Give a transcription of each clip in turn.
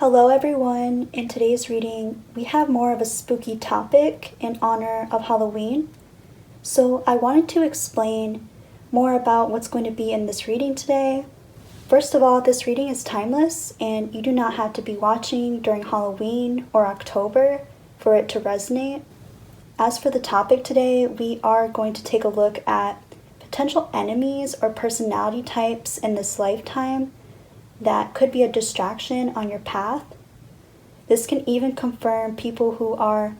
Hello everyone! In today's reading, we have more of a spooky topic in honor of Halloween. So I wanted to explain more about what's going to be in this reading today. First of all, this reading is timeless and you do not have to be watching during Halloween or October for it to resonate. As for the topic today, we are going to take a look at potential enemies or personality types in this lifetime that could be a distraction on your path. This can even confirm people who are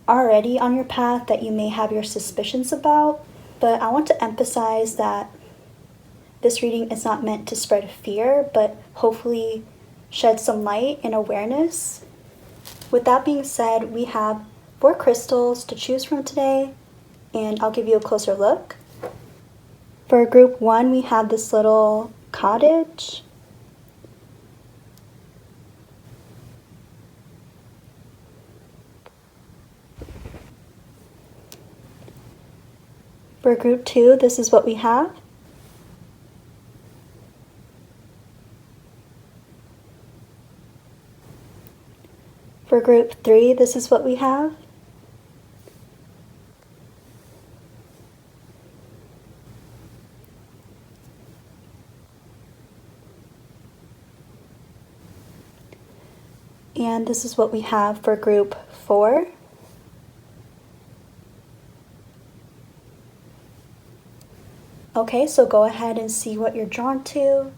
already on your path that you may have your suspicions about, but I want to emphasize that this reading is not meant to spread fear, but hopefully shed some light and awareness. With that being said, we have 4 crystals to choose from today, and I'll give you a closer look. For group 1, we have this little cottage. For group 2, this is what we have. For group 3, this is what we have. And this is what we have for group 4. Okay, so go ahead and see what you're drawn to.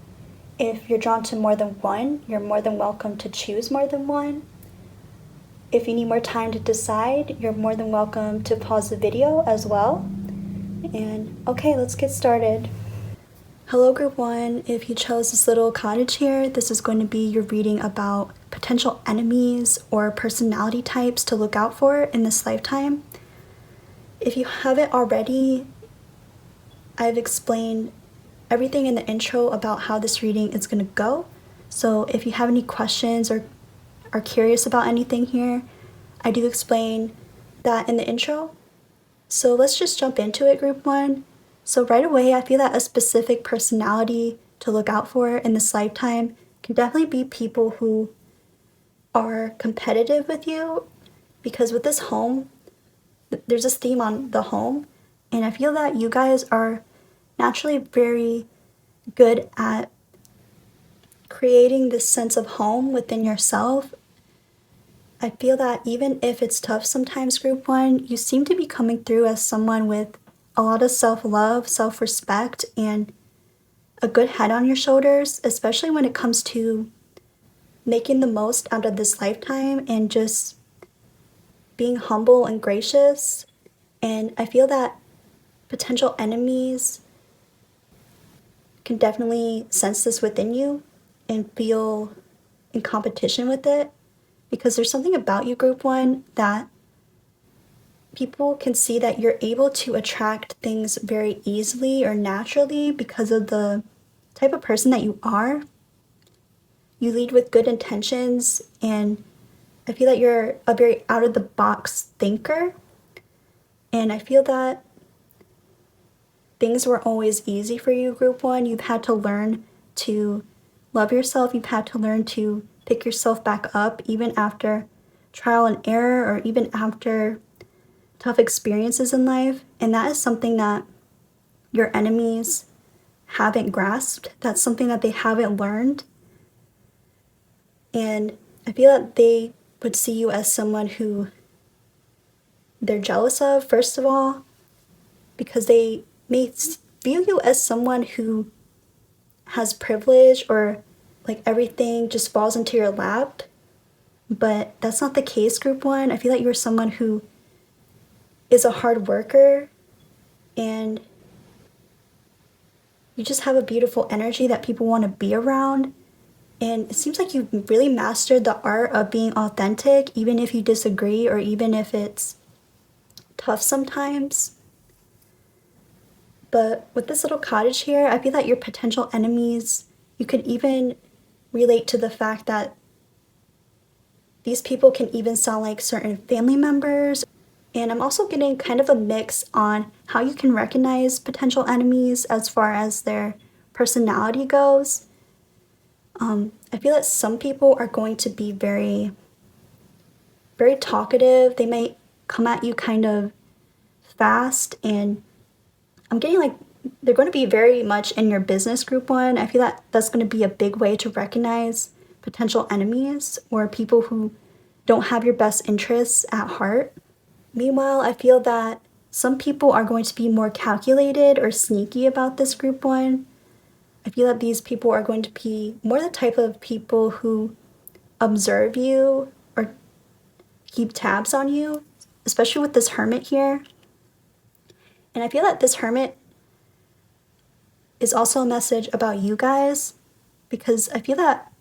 If you're drawn to more than one, you're more than welcome to choose more than one. If you need more time to decide, you're more than welcome to pause the video as well. And okay, let's get started. Hello group 1, if you chose this little cottage here, this is going to be your reading about potential enemies or personality types to look out for in this lifetime. If you haven't already, I've explained everything in the intro about how this reading is going to go. So if you have any questions or are curious about anything here, I do explain that in the intro. So let's just jump into it, group 1. So right away, I feel that a specific personality to look out for in this lifetime can definitely be people who are competitive with you, because with this home, there's this theme on the home, and I feel that you guys are naturally very good at creating this sense of home within yourself. I feel that even if it's tough sometimes, group 1, you seem to be coming through as someone with a lot of self-love, self-respect, and a good head on your shoulders, especially when it comes to making the most out of this lifetime and just being humble and gracious. And I feel that potential enemies can definitely sense this within you and feel in competition with it, because there's something about you, group 1, that people can see that you're able to attract things very easily or naturally because of the type of person that you are. You lead with good intentions, and I feel that you're a very out-of-the-box thinker, and I feel that things weren't always easy for you, group 1. You've had to learn to love yourself. You've had to learn to pick yourself back up even after trial and error, or even after tough experiences in life. And that is something that your enemies haven't grasped. That's something that they haven't learned. And I feel that they would see you as someone who they're jealous of, first of all, because they may view you as someone who has privilege, or like everything just falls into your lap. But that's not the case, group 1. I feel like you're someone who is a hard worker, and you just have a beautiful energy that people want to be around. And it seems like you've really mastered the art of being authentic, even if you disagree or even if it's tough sometimes. But with this little cottage here, I feel that your potential enemies, you could even relate to the fact that these people can even sound like certain family members. And I'm also getting kind of a mix on how you can recognize potential enemies as far as their personality goes. I feel that some people are going to be very, very talkative. They might come at you kind of fast, and I'm getting like they're going to be very much in your business, group one. I feel that that's going to be a big way to recognize potential enemies or people who don't have your best interests at heart. Meanwhile, I feel that some people are going to be more calculated or sneaky about this, group one. I feel that these people are going to be more the type of people who observe you or keep tabs on you, especially with this hermit here. And I feel that this hermit is also a message about you guys, because I feel that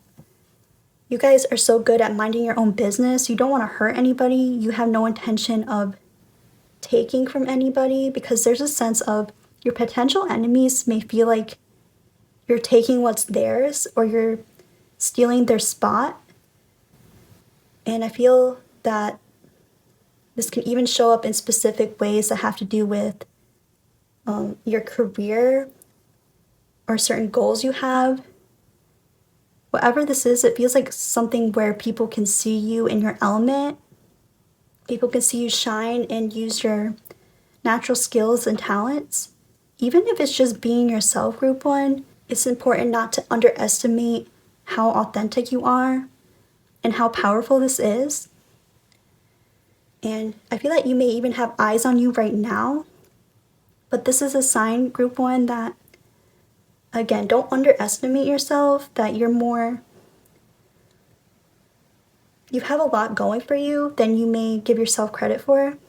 you guys are so good at minding your own business. You don't want to hurt anybody. You have no intention of taking from anybody, because there's a sense of your potential enemies may feel like you're taking what's theirs or you're stealing their spot. And I feel that this can even show up in specific ways that have to do with your career or certain goals you have. Whatever this is, it feels like something where people can see you in your element. People can see you shine and use your natural skills and talents. Even if it's just being yourself, group one, it's important not to underestimate how authentic you are and how powerful this is. And I feel like you may even have eyes on you right now, but this is a sign, group one, that, again, don't underestimate yourself, that you have a lot going for you than you may give yourself credit for.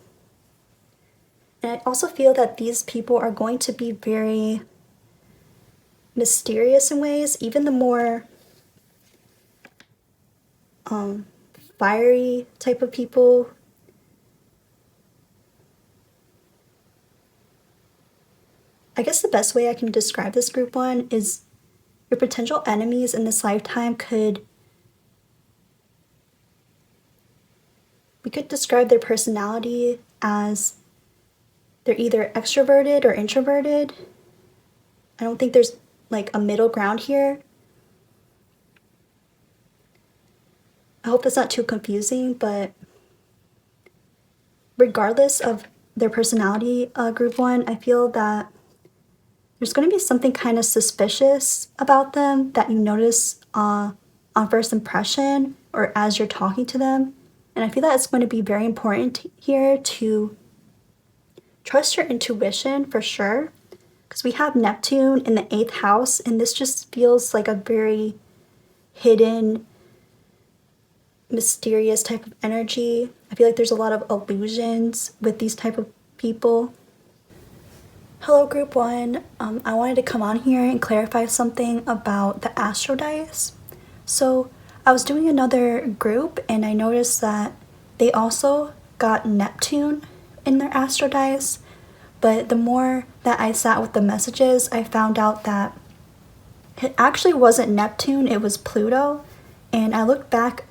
And I also feel that these people are going to be very mysterious in ways, even the more fiery type of people. I guess the best way I can describe this, group one, is your potential enemies in this lifetime we could describe their personality as they're either extroverted or introverted. I don't think there's like a middle ground here. I hope that's not too confusing, but regardless of their personality, group one, I feel that there's going to be something kind of suspicious about them that you notice on first impression or as you're talking to them. And I feel that it's going to be very important here to trust your intuition for sure, because we have Neptune in the 8th house, and this just feels like a very hidden, mysterious type of energy. I feel like there's a lot of illusions with these type of people. Hello, group one. I wanted to come on here and clarify something about the astro dice. So I was doing another group and I noticed that they also got Neptune in their astro dice, but the more that I sat with the messages, I found out that it actually wasn't Neptune, it was Pluto. And I looked back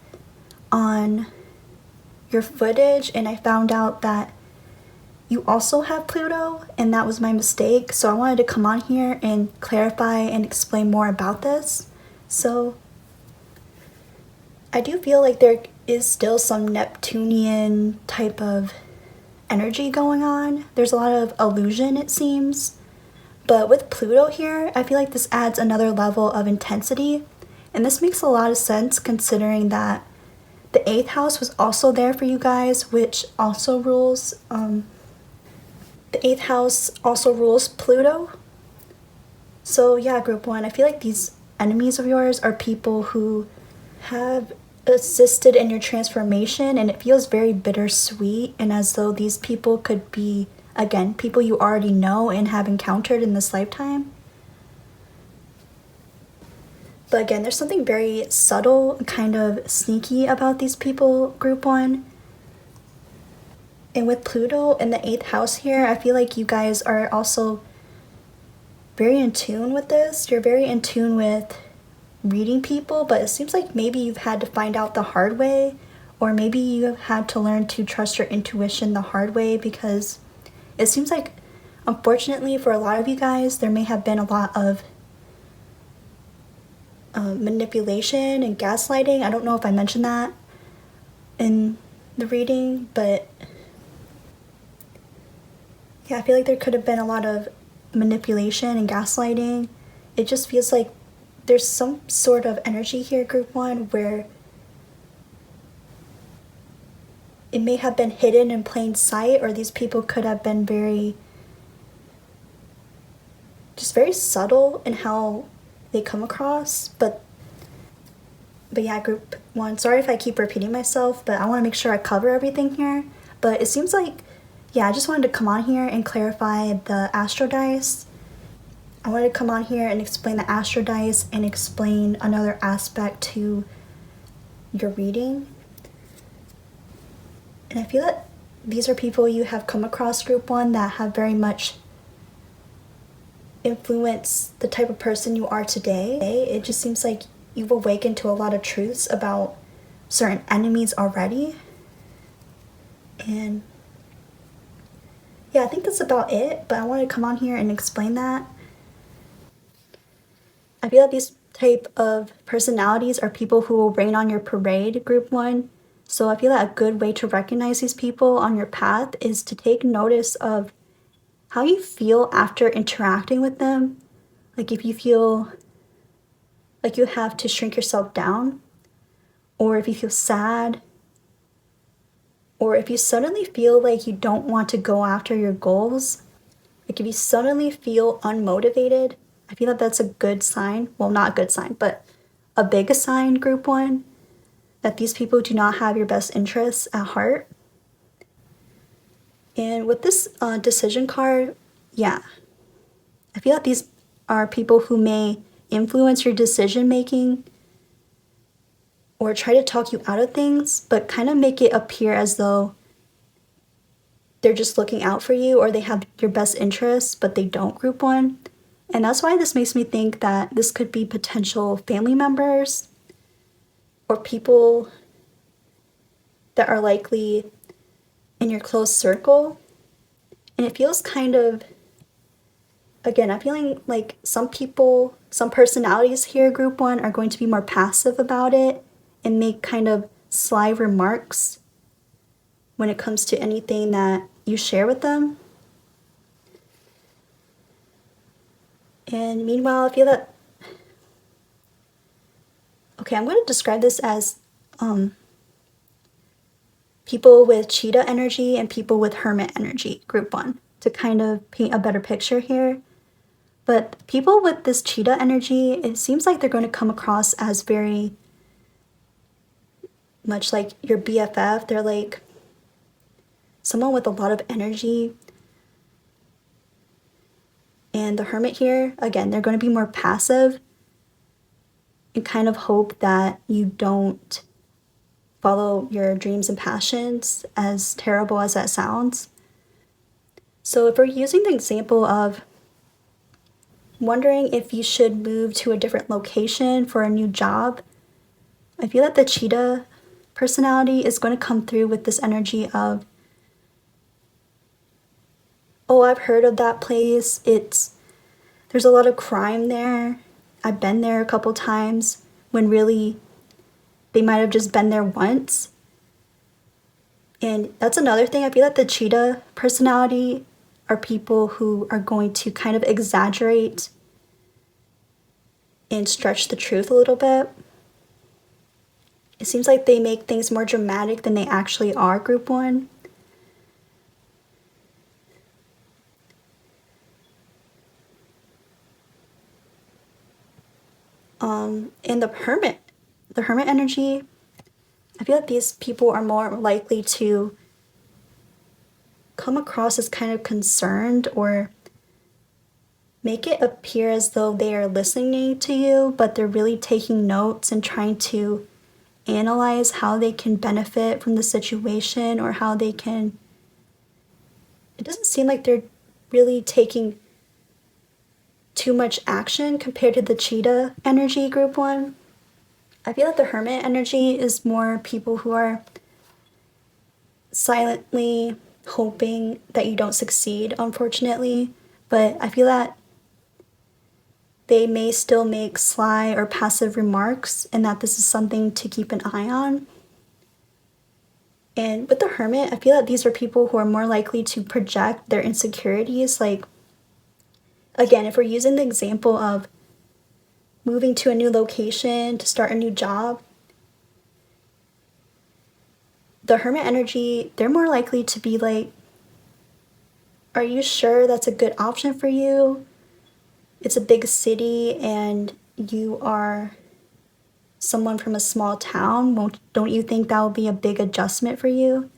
on your footage and I found out that you also have Pluto, and that was my mistake. So I wanted to come on here and clarify and explain more about this. So I do feel like there is still some Neptunian type of energy going on. There's a lot of illusion, it seems. But with Pluto here, I feel like this adds another level of intensity. And this makes a lot of sense considering that the 8th house was also there for you guys, which also rules the 8th house also rules Pluto. So yeah, group one, I feel like these enemies of yours are people who have assisted in your transformation, and it feels very bittersweet, and as though these people could be, again, people you already know and have encountered in this lifetime. But again, there's something very subtle, kind of sneaky about these people, group one. And with Pluto in the 8th house here, I feel like you guys are also very in tune with this. You're very in tune with reading people, but it seems like maybe you've had to find out the hard way, or maybe you have had to learn to trust your intuition the hard way, because it seems like, unfortunately for a lot of you guys, there may have been a lot of manipulation and gaslighting. I don't know if I mentioned that in the reading, but yeah, I feel like there could have been a lot of manipulation and gaslighting. It just feels like there's some sort of energy here, group one, where it may have been hidden in plain sight, or these people could have been very subtle in how they come across. But yeah, group one, sorry if I keep repeating myself, but I want to make sure I cover everything here. But it seems like, yeah, I just wanted to come on here and clarify the astro dice. I wanted to come on here and explain the astro dice and explain another aspect to your reading. And I feel that these are people you have come across, group one, that have very much influenced the type of person you are today. It just seems like you've awakened to a lot of truths about certain enemies already. And yeah, I think that's about it, but I want to come on here and explain that. I feel like these type of personalities are people who will rain on your parade, group one. So I feel like a good way to recognize these people on your path is to take notice of how you feel after interacting with them. Like if you feel like you have to shrink yourself down, or if you feel sad, or if you suddenly feel like you don't want to go after your goals, like if you suddenly feel unmotivated, I feel like that's a good sign. Well, not a good sign, but a big sign, group one, that these people do not have your best interests at heart. And with this decision card, yeah, I feel like these are people who may influence your decision making or try to talk you out of things, but kind of make it appear as though they're just looking out for you or they have your best interests, but they don't, group one. And that's why this makes me think that this could be potential family members or people that are likely in your close circle. And it feels kind of, again, I'm feeling like some people, some personalities here, group one, are going to be more passive about it and make kind of sly remarks when it comes to anything that you share with them. And meanwhile, I feel that, okay, I'm going to describe this as people with cheetah energy and people with hermit energy, group one, to kind of paint a better picture here. But people with this cheetah energy, it seems like they're going to come across as very much like your BFF. They're like someone with a lot of energy. And the hermit here, again, they're going to be more passive and kind of hope that you don't follow your dreams and passions, as terrible as that sounds. So if we're using the example of wondering if you should move to a different location for a new job, I feel that the cheetah personality is going to come through with this energy of, oh, I've heard of that place. There's a lot of crime there. I've been there a couple times, when really they might have just been there once. And that's another thing. I feel that the cheetah personality are people who are going to kind of exaggerate and stretch the truth a little bit. It seems like they make things more dramatic than they actually are, group one. And the hermit energy, I feel like these people are more likely to come across as kind of concerned or make it appear as though they are listening to you, but they're really taking notes and trying to analyze how they can benefit from the situation or how they can. It doesn't seem like they're really taking too much action compared to the cheetah energy, group one. I feel like the hermit energy is more people who are silently hoping that you don't succeed, unfortunately. But I feel that they may still make sly or passive remarks, and that this is something to keep an eye on. And with the Hermit, I feel that these are people who are more likely to project their insecurities. Like, again, if we're using the example of moving to a new location to start a new job, the Hermit energy, they're more likely to be like, are you sure that's a good option for you? It's a big city and you are someone from a small town. Don't you think that will be a big adjustment for you?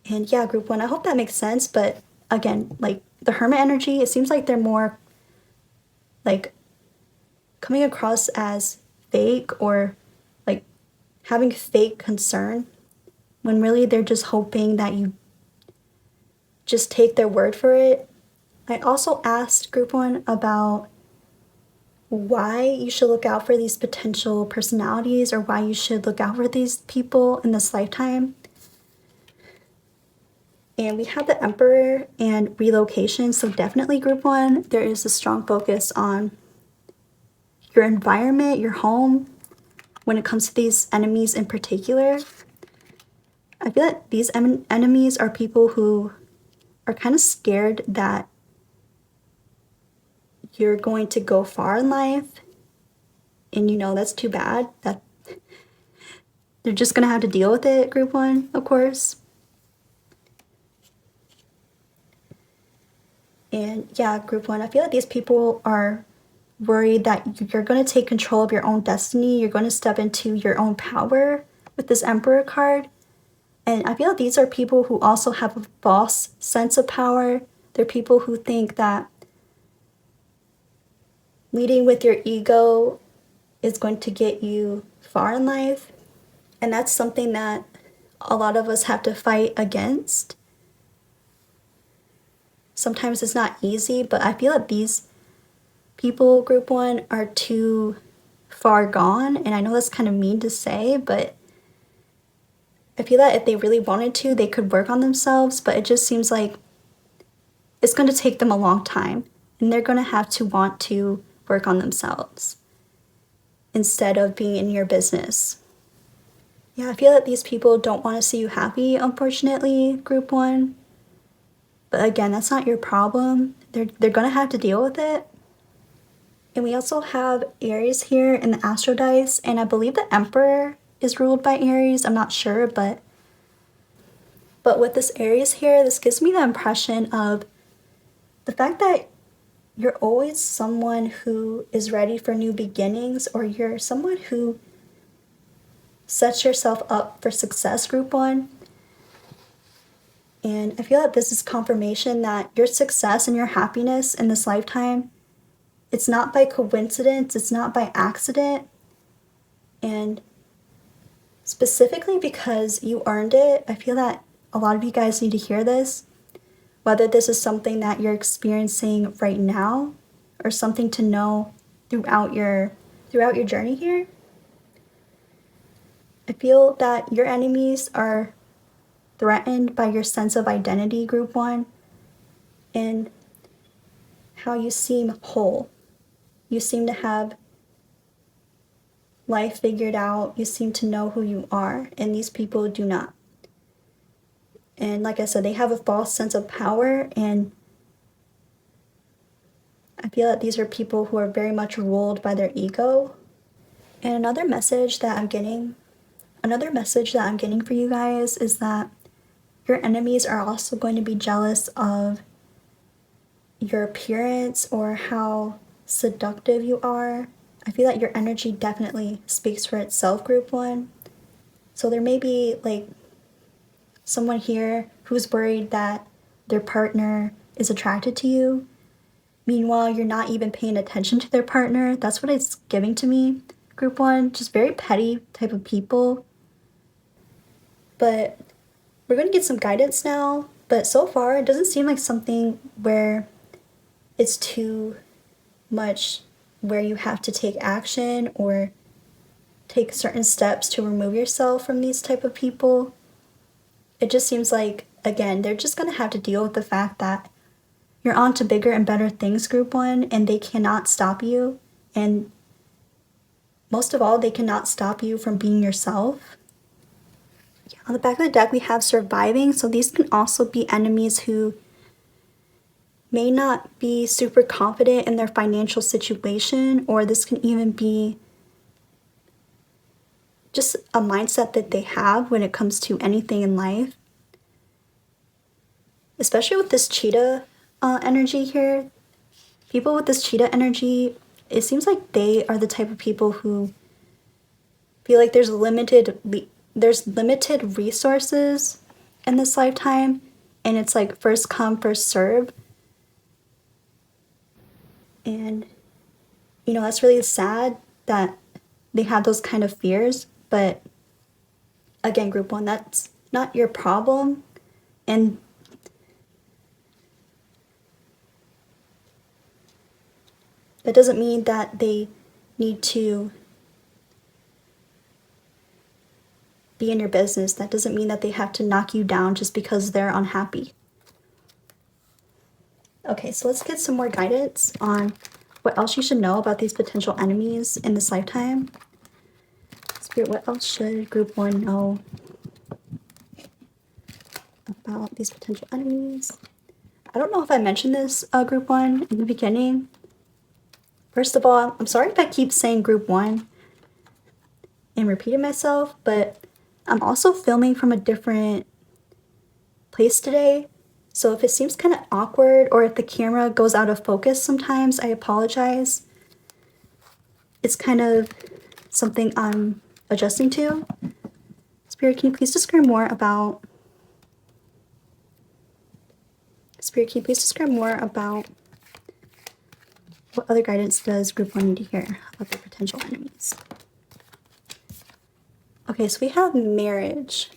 And yeah, group one, I hope that makes sense. But again, like the Hermit energy, it seems like they're more like coming across as fake or like having fake concern when really they're just hoping that you just take their word for it. I also asked group one about why you should look out for these potential personalities or why you should look out for these people in this lifetime. And we have the Emperor and relocation. So definitely group one, there is a strong focus on your environment, your home, when it comes to these enemies in particular. I feel that these enemies are people who are kind of scared that you're going to go far in life. And you know, that's too bad. That they're just going to have to deal with it, group one, of course. And yeah, group one, I feel like these people are worried that you're going to take control of your own destiny. You're going to step into your own power with this Emperor card. And I feel like these are people who also have a false sense of power. They're people who think that leading with your ego is going to get you far in life. And that's something that a lot of us have to fight against. Sometimes it's not easy, but I feel like these people, group one, are too far gone. And I know that's kind of mean to say, but I feel that if they really wanted to, they could work on themselves, but it just seems like it's going to take them a long time. And they're going to have to want to work on themselves instead of being in your business. Yeah, I feel that these people don't want to see you happy, unfortunately, group one. But again, that's not your problem. They're going to have to deal with it. And we also have Aries here in the Astro Dice, and I believe the Emperor is ruled by Aries. I'm not sure, but with this Aries here, this gives me the impression of the fact that you're always someone who is ready for new beginnings, or you're someone who sets yourself up for success, group one. And I feel that this is confirmation that your success and your happiness in this lifetime, it's not by coincidence, it's not by accident. And specifically because you earned it, I feel that a lot of you guys need to hear this. Whether this is something that you're experiencing right now or something to know throughout your journey here. I feel that your enemies are threatened by your sense of identity, group one, and how you seem whole. You seem to have life figured out. You seem to know who you are, and these people do not. And like I said, they have a false sense of power, and I feel that these are people who are very much ruled by their ego. And another message that I'm getting for you guys is that your enemies are also going to be jealous of your appearance or how seductive you are. I feel that your energy definitely speaks for itself, group one. So there may be like someone here who's worried that their partner is attracted to you. Meanwhile, you're not even paying attention to their partner. That's what it's giving to me, group one. Just very petty type of people. But we're going to get some guidance now. But so far, it doesn't seem like something where it's too much where you have to take action or take certain steps to remove yourself from these type of people. It just seems like, again, they're just going to have to deal with the fact that You're on to bigger and better things, group one, and they cannot stop you. And most of all, they cannot stop you from being yourself. Yeah, on the back of the deck, we have surviving. So these can also be enemies who may not be super confident in their financial situation, or this can even be just a mindset that they have when it comes to anything in life. Especially with this cheetah energy here. People with this cheetah energy, it seems like they are the type of people who feel like there's limited resources in this lifetime, and it's like first come, first serve. And that's really sad that they have those kind of fears, but again, group one, that's not your problem. And that doesn't mean that they need to be in your business. That doesn't mean that they have to knock you down just because they're unhappy. Okay, so let's get some more guidance on what else you should know about these potential enemies in this lifetime. Spirit, what else should group one know about these potential enemies? I don't know if I mentioned this, group one, in the beginning. First of all, I'm sorry if I keep saying group one and repeating myself, but I'm also filming from a different place today. So if it seems kind of awkward or if the camera goes out of focus sometimes, I apologize. It's kind of something I'm adjusting to. Spirit, can you please describe more about what other guidance does group one need to hear about their potential enemies? Okay, so we have marriage.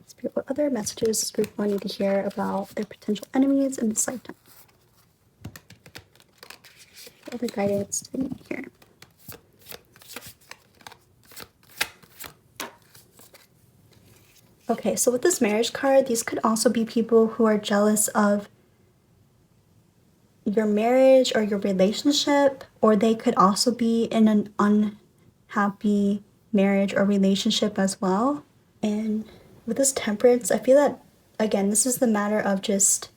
Spirit, what other messages does group one need to hear about their potential enemies in this lifetime? What other guidance do they need to hear? Okay, so with this marriage card, these could also be people who are jealous of your marriage or your relationship, or they could also be in an unhappy marriage or relationship as well. And with this temperance, I feel that, again, this is the matter of just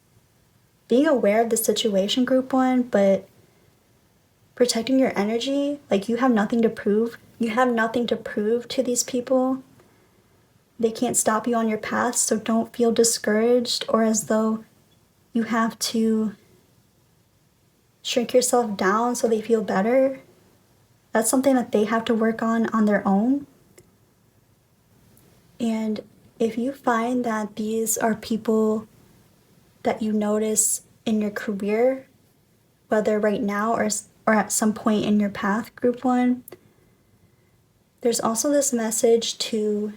being aware of the situation, group one, but protecting your energy. Like, you have nothing to prove. You have nothing to prove to these people. They can't stop you on your path, so don't feel discouraged or as though you have to shrink yourself down so they feel better. That's something that they have to work on their own. And if you find that these are people that you notice in your career, whether right now or at some point in your path, group one, there's also this message to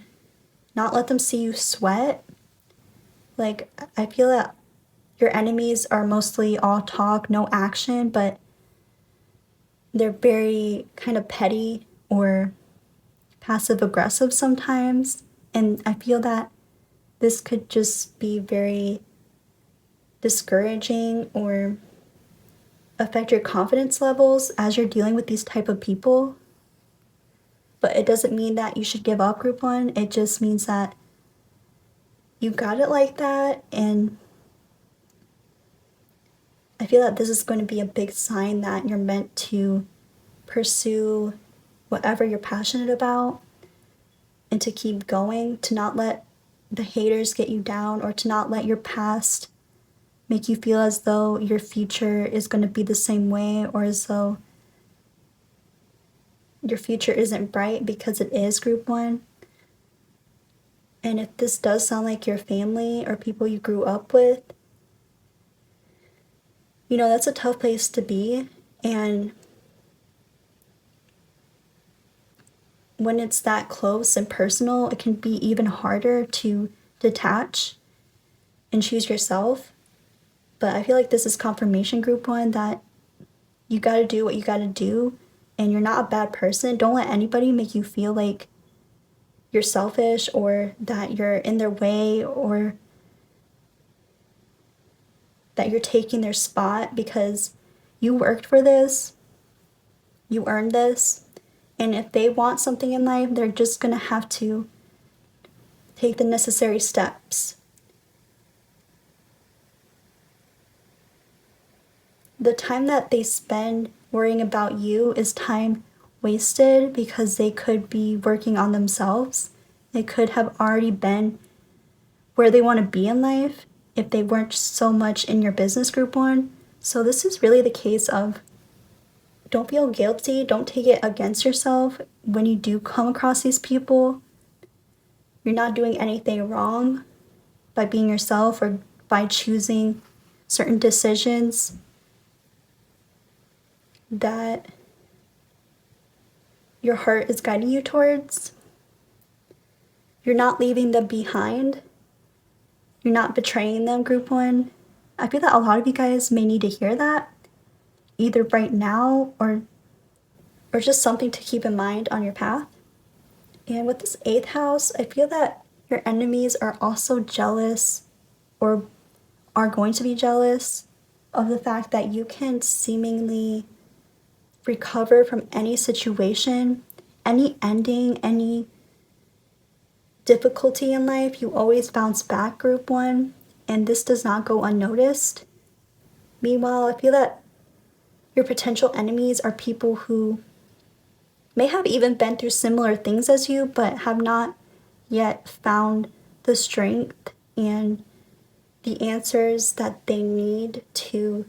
not let them see you sweat. Like, I feel that your enemies are mostly all talk, no action, but they're very kind of petty or passive aggressive sometimes. And I feel that this could just be very discouraging or affect your confidence levels as you're dealing with these type of people. But it doesn't mean that you should give up, group one. It just means that you got it like that, and I feel that this is going to be a big sign that you're meant to pursue whatever you're passionate about and to keep going, to not let the haters get you down or to not let your past make you feel as though your future is going to be the same way or as though your future isn't bright, because it is, group one. And if this does sound like your family or people you grew up with, that's a tough place to be. And when it's that close and personal, it can be even harder to detach and choose yourself. But I feel like this is confirmation, group one, that you got to do what you got to do, and you're not a bad person. Don't let anybody make you feel like you're selfish or that you're in their way or that you're taking their spot because you worked for this, you earned this, and if they want something in life, they're just going to have to take the necessary steps. The time that they spend worrying about you is time wasted because they could be working on themselves. They could have already been where they want to be in life if they weren't so much in your business group one. So this is really the case of don't feel guilty, don't take it against yourself when you do come across these people. You're not doing anything wrong by being yourself or by choosing certain decisions that your heart is guiding you towards. You're not leaving them behind. You're not betraying them, group one. I feel that a lot of you guys may need to hear that, either right now or just something to keep in mind on your path. And with this 8th house, I feel that your enemies are also jealous or are going to be jealous of the fact that you can seemingly recover from any situation, any ending, any difficulty in life. You always bounce back, group one, and this does not go unnoticed. Meanwhile, I feel that your potential enemies are people who may have even been through similar things as you, but have not yet found the strength and the answers that they need to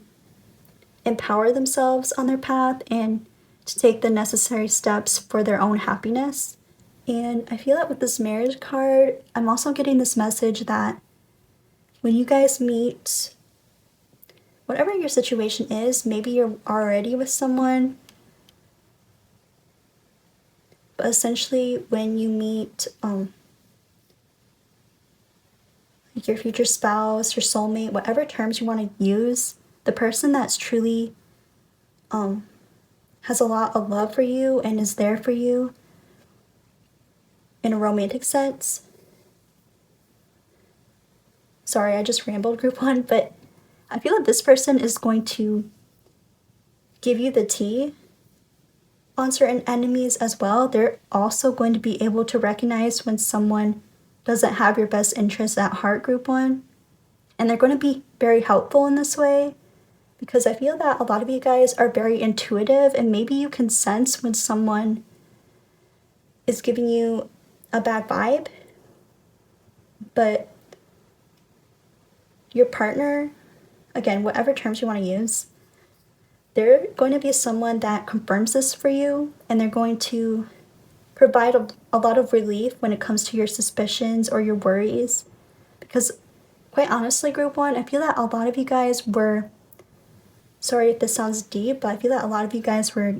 empower themselves on their path and to take the necessary steps for their own happiness. And I feel that with this marriage card, I'm also getting this message that when you guys meet, whatever your situation is, maybe you're already with someone, but essentially when you meet your future spouse, your soulmate, whatever terms you want to use, the person that's truly has a lot of love for you and is there for you in a romantic sense. Sorry, I just rambled, group one, but I feel that this person is going to give you the tea on certain enemies as well. They're also going to be able to recognize when someone doesn't have your best interests at heart, group one. And they're going to be very helpful in this way because I feel that a lot of you guys are very intuitive and maybe you can sense when someone is giving you a bad vibe, but your partner, again, whatever terms you want to use, they're going to be someone that confirms this for you and they're going to provide a lot of relief when it comes to your suspicions or your worries. Because quite honestly, group one, I feel that a lot of you guys were, sorry if this sounds deep, but I feel that a lot of you guys were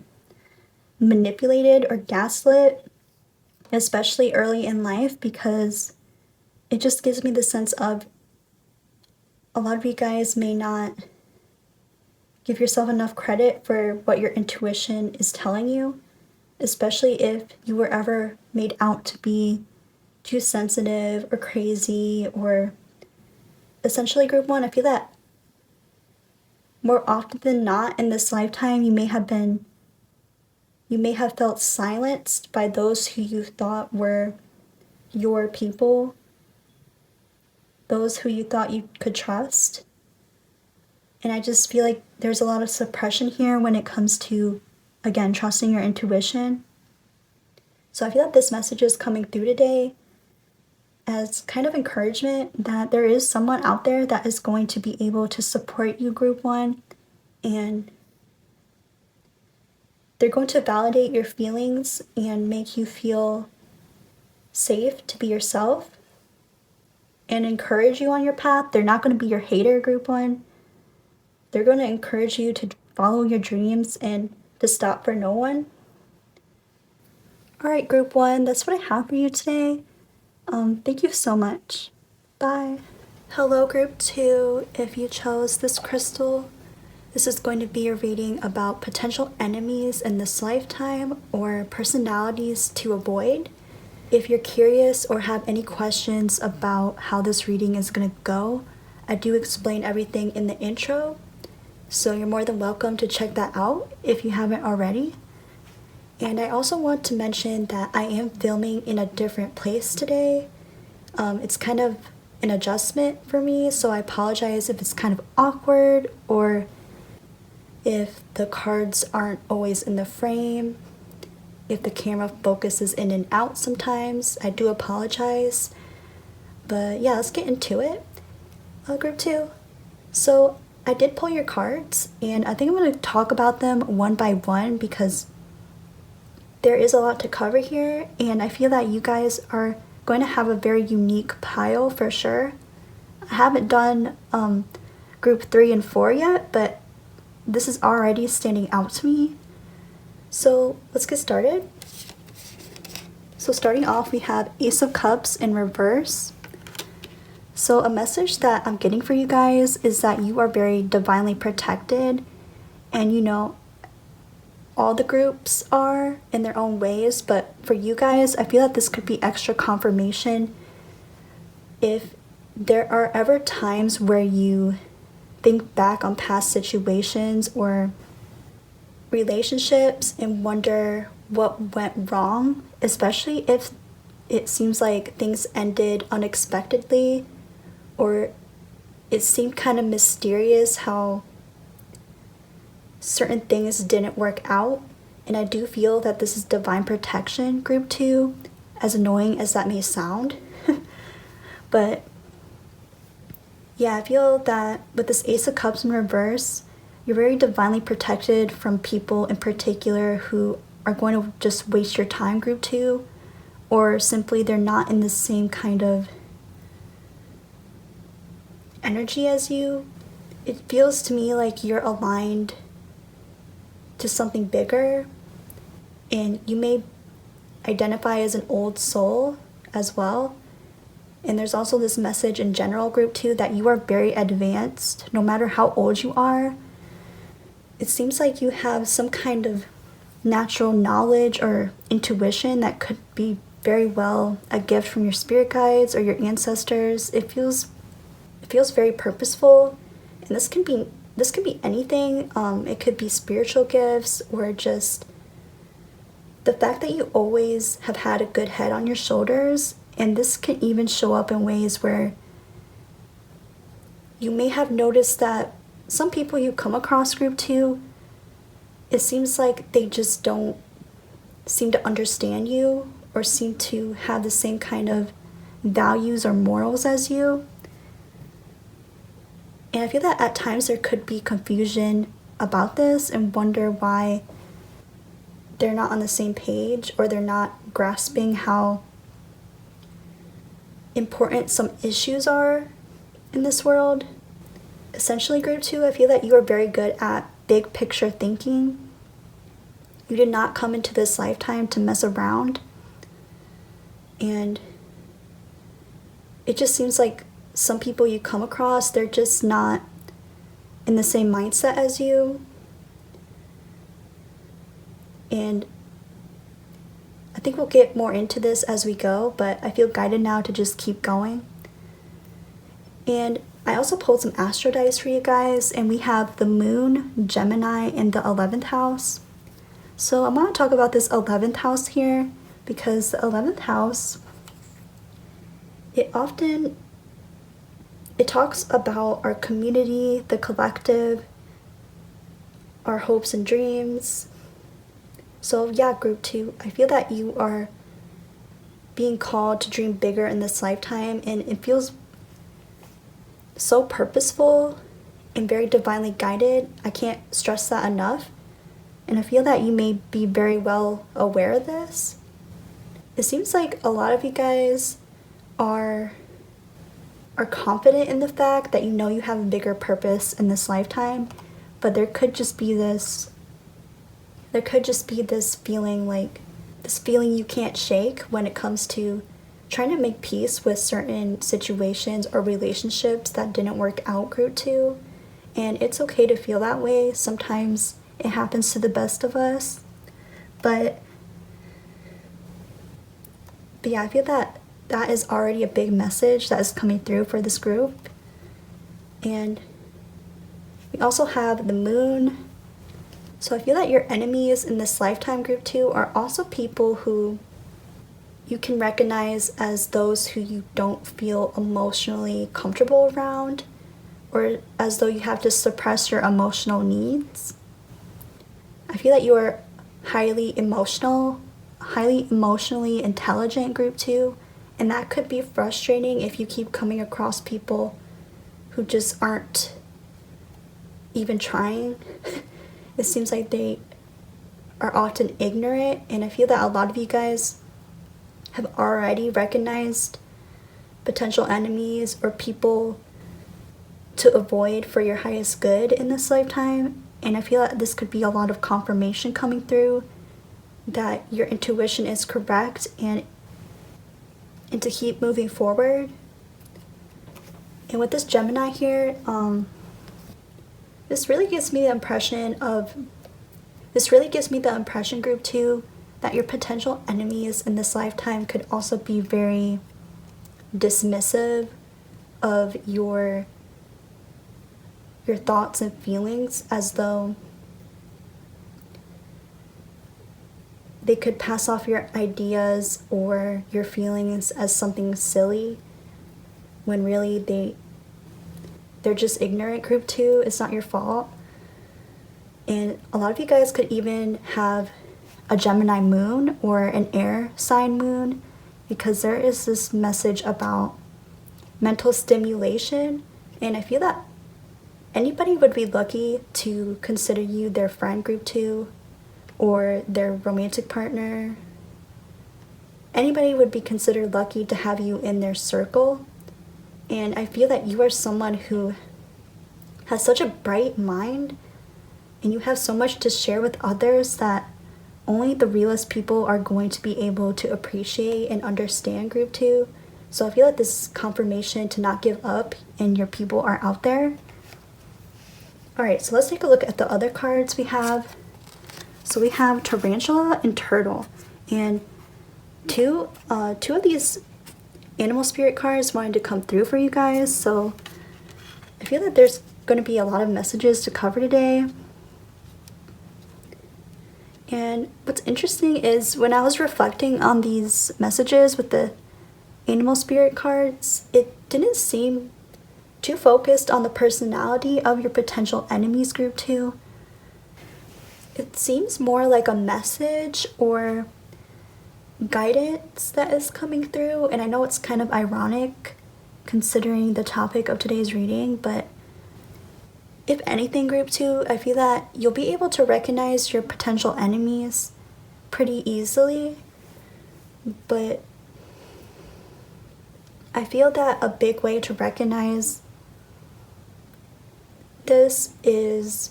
manipulated or gaslit, especially early in life, because it just gives me the sense of a lot of you guys may not give yourself enough credit for what your intuition is telling you, especially if you were ever made out to be too sensitive or crazy or essentially, group one, I feel that more often than not in this lifetime, you may have felt silenced by those who you thought were your people, those who you thought you could trust. And I just feel like there's a lot of suppression here when it comes to, again, trusting your intuition. So I feel that this message is coming through today as kind of encouragement that there is someone out there that is going to be able to support you, group one, and they're going to validate your feelings and make you feel safe to be yourself and encourage you on your path. They're not going to be your hater, group one. They're going to encourage you to follow your dreams and to stop for no one. All right, group one, that's what I have for you today. Thank you so much. Bye. Hello, group two. If you chose this crystal, this is going to be a reading about potential enemies in this lifetime or personalities to avoid. If you're curious or have any questions about how this reading is going to go, I do explain everything in the intro, so you're more than welcome to check that out if you haven't already. And I also want to mention that I am filming in a different place today. It's kind of an adjustment for me, so I apologize if it's kind of awkward or if the cards aren't always in the frame. If the camera focuses in and out sometimes, I do apologize. But yeah, let's get into it. Group 2. So I did pull your cards, and I think I'm going to talk about them one by one because there is a lot to cover here, and I feel that you guys are going to have a very unique pile for sure. I haven't done group 3 and 4 yet, but this is already standing out to me. So let's get started. So starting off, we have Ace of Cups in reverse. So a message that I'm getting for you guys is that you are very divinely protected, and you know, all the groups are in their own ways, but for you guys, I feel that this could be extra confirmation if there are ever times where you think back on past situations or relationships and wonder what went wrong, especially if it seems like things ended unexpectedly or it seemed kind of mysterious how certain things didn't work out. And I do feel that this is divine protection, group 2, as annoying as that may sound. But yeah, I feel that with this Ace of Cups in reverse, you're very divinely protected from people in particular who are going to just waste your time, group 2, or simply they're not in the same kind of energy as you. It feels to me like you're aligned to something bigger, and you may identify as an old soul as well. And there's also this message in general, group 2, that you are very advanced no matter how old you are. It seems like you have some kind of natural knowledge or intuition that could be very well a gift from your spirit guides or your ancestors. It feels very purposeful, and this can be anything. It could be spiritual gifts or just the fact that you always have had a good head on your shoulders, and this can even show up in ways where you may have noticed that some people you come across, group 2, it seems like they just don't seem to understand you or seem to have the same kind of values or morals as you. And I feel that at times there could be confusion about this and wonder why they're not on the same page or they're not grasping how important some issues are in this world. Essentially, group 2, I feel that you are very good at big picture thinking. You did not come into this lifetime to mess around. And it just seems like some people you come across, they're just not in the same mindset as you. And I think we'll get more into this as we go, but I feel guided now to just keep going. And I also pulled some astro dice for you guys, and we have the Moon, Gemini, and the 11th house. So I'm going to talk about this 11th house here because the 11th house, it talks about our community, the collective, our hopes and dreams. So yeah, group 2, I feel that you are being called to dream bigger in this lifetime, and it feels so purposeful and very divinely guided. I can't stress that enough. And I feel that you may be very well aware of this. It seems like a lot of you guys are confident in the fact that you know you have a bigger purpose in this lifetime, but there could just be this feeling you can't shake when it comes to trying to make peace with certain situations or relationships that didn't work out, group 2. And it's okay to feel that way. Sometimes it happens to the best of us. But But yeah, I feel that that is already a big message that is coming through for this group. And we also have the moon. So I feel that your enemies in this lifetime, group 2, are also people who you can recognize as those who you don't feel emotionally comfortable around, or as though you have to suppress your emotional needs. I feel that you are highly emotionally intelligent, group 2, and that could be frustrating if you keep coming across people who just aren't even trying. It seems like they are often ignorant, and I feel that a lot of you guys have already recognized potential enemies or people to avoid for your highest good in this lifetime. And I feel that this could be a lot of confirmation coming through that your intuition is correct, and to keep moving forward. And with this Gemini here, this really gives me the impression, group 2, that your potential enemies in this lifetime could also be very dismissive of your thoughts and feelings, as though they could pass off your ideas or your feelings as something silly, when really they're just ignorant, group 2. It's not your fault. And a lot of you guys could even have a Gemini moon or an air sign moon, because there is this message about mental stimulation. And I feel that anybody would be lucky to consider you their friend, group 2, or their romantic partner. Anybody would be considered lucky to have you in their circle. And I feel that you are someone who has such a bright mind, and you have so much to share with others that only the realest people are going to be able to appreciate and understand, group 2. So I feel like this is confirmation to not give up, and your people are out there. Alright, so let's take a look at the other cards we have. So we have Tarantula and Turtle. And two of these animal spirit cards wanted to come through for you guys. So I feel that there's going to be a lot of messages to cover today. And what's interesting is when I was reflecting on these messages with the animal spirit cards, it didn't seem too focused on the personality of your potential enemies, group 2. It seems more like a message or guidance that is coming through. And I know it's kind of ironic considering the topic of today's reading, but if anything, group 2, I feel that you'll be able to recognize your potential enemies pretty easily. But I feel that a big way to recognize this is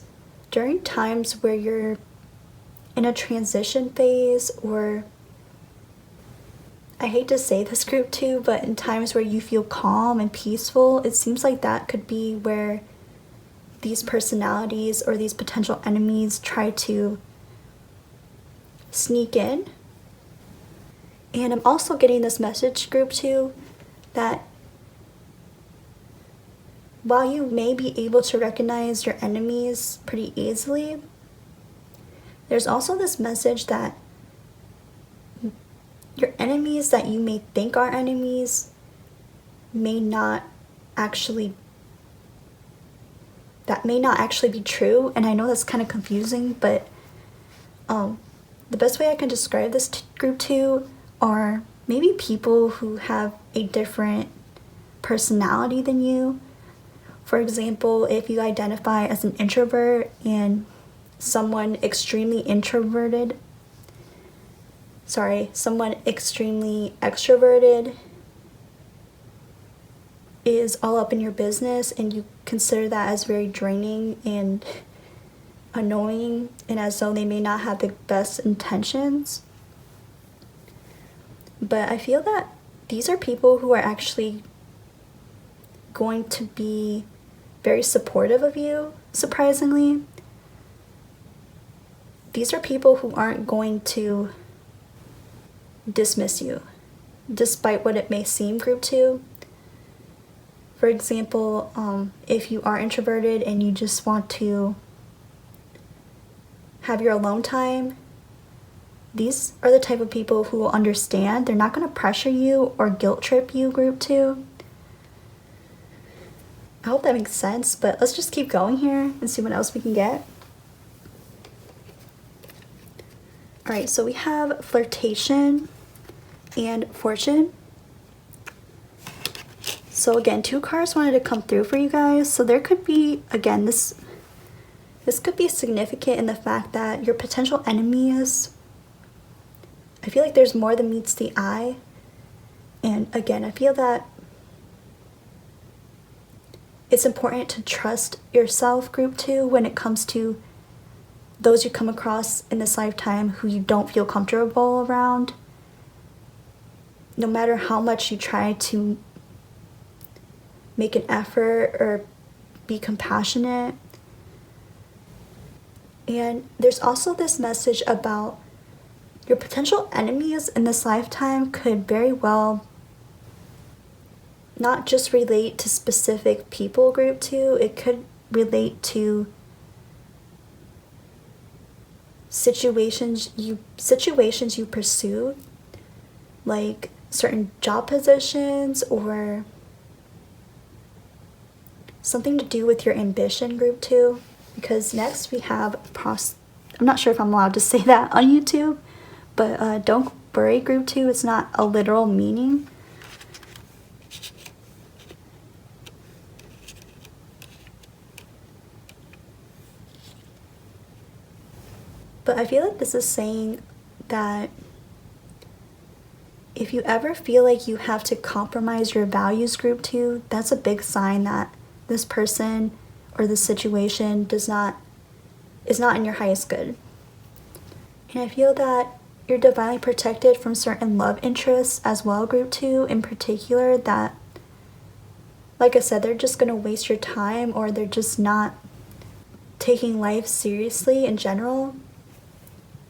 during times where you're in a transition phase, or I hate to say this, group 2, but in times where you feel calm and peaceful. It seems like that could be where these personalities or these potential enemies try to sneak in. And I'm also getting this message, group 2, that while you may be able to recognize your enemies pretty easily, there's also this message that your enemies that you may think are enemies may not actually be true. And I know that's kind of confusing, but the best way I can describe this group 2 are maybe people who have a different personality than you. For example, if you identify as an introvert and someone extremely extroverted is all up in your business, and you consider that as very draining and annoying, and as though they may not have the best intentions. But I feel that these are people who are actually going to be very supportive of you, surprisingly. These are people who aren't going to dismiss you. despite what it may seem, group 2. For example, if you are introverted and you just want to have your alone time, these are the type of people who will understand. They're not going to pressure you or guilt trip you, group 2. I hope that makes sense, but let's just keep going here and see what else we can get. Alright, so we have flirtation and fortune. So again, 2 cards wanted to come through for you guys. So there could be, again, this could be significant in the fact that your potential enemies, I feel like there's more than meets the eye. And again, I feel that it's important to trust yourself, group 2, when it comes to those you come across in this lifetime who you don't feel comfortable around. No matter how much you try to make an effort or be compassionate. And there's also this message about your potential enemies in this lifetime could very well not just relate to specific people, group 2, it could relate to situations you pursue, like certain job positions or something to do with your ambition, group 2. Because next we have I'm not sure if I'm allowed to say that on YouTube, but don't worry, group 2, it's not a literal meaning. But I feel like this is saying that if you ever feel like you have to compromise your values, group 2, that's a big sign that this person or this situation is not in your highest good. And I feel that you're divinely protected from certain love interests as well, group 2, in particular, that, like I said, they're just going to waste your time, or they're just not taking life seriously in general.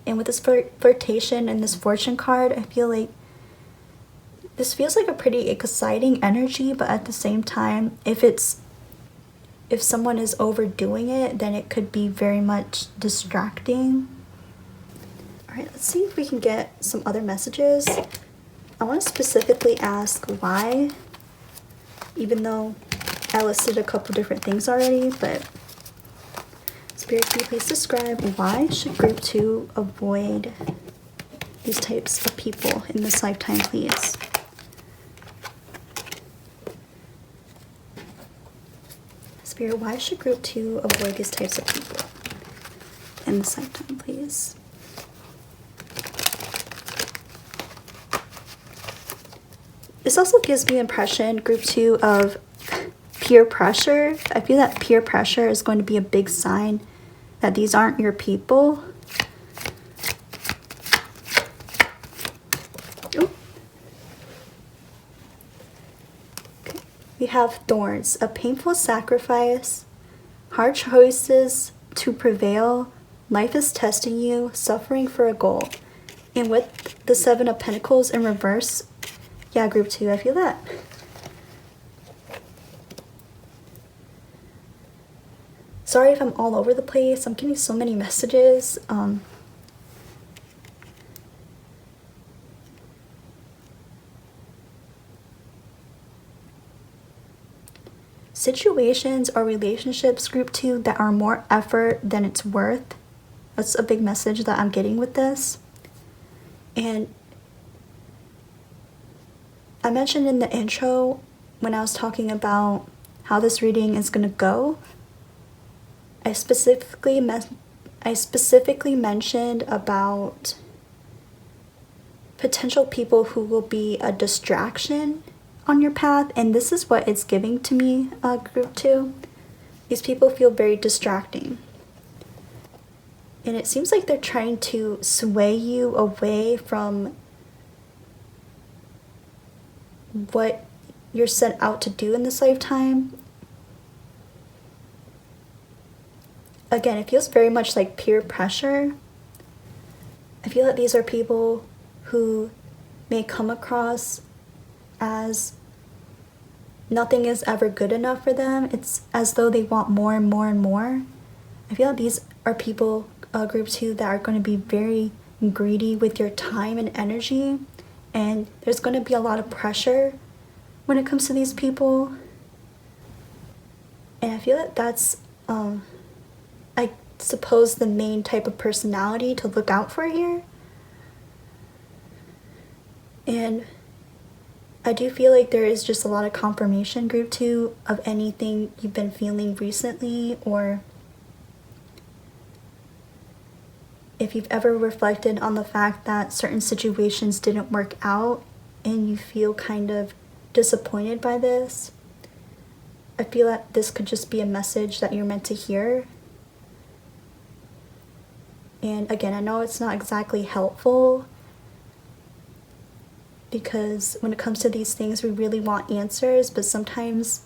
And with this flirtation and this fortune card, I feel like this feels like a pretty exciting energy, but at the same time, if someone is overdoing it, then it could be very much distracting. Alright, let's see if we can get some other messages. I want to specifically ask why, even though I listed a couple different things already, but Spirit, can you please describe why should group 2 avoid these types of people in this lifetime, please? Spirit, why should group 2 avoid these types of people in this lifetime, please? This also gives me the impression, group 2, of peer pressure. I feel that peer pressure is going to be a big sign that these aren't your people. Ooh. Okay. We have thorns, a painful sacrifice, hard choices to prevail, life is testing you, suffering for a goal. And with the 7 of Pentacles in reverse, yeah, group 2, I feel that. Sorry if I'm all over the place. I'm getting so many messages. Situations or relationships, group 2, that are more effort than it's worth. That's a big message that I'm getting with this. And I mentioned in the intro when I was talking about how this reading is going to go, I specifically mentioned about potential people who will be a distraction on your path, and this is what it's giving to me, group 2. These people feel very distracting. And it seems like they're trying to sway you away from what you're set out to do in this lifetime. Again, it feels very much like peer pressure. I feel that these are people who may come across as nothing is ever good enough for them. It's as though they want more and more and more. I feel like these are people, group 2, that are going to be very greedy with your time and energy, and there's going to be a lot of pressure when it comes to these people. And I feel that that's, I suppose, the main type of personality to look out for here. And I do feel like there is just a lot of confirmation, group 2, of anything you've been feeling recently, or if you've ever reflected on the fact that certain situations didn't work out and you feel kind of disappointed by this. I feel that this could just be a message that you're meant to hear. And again, I know it's not exactly helpful, because when it comes to these things, we really want answers, but sometimes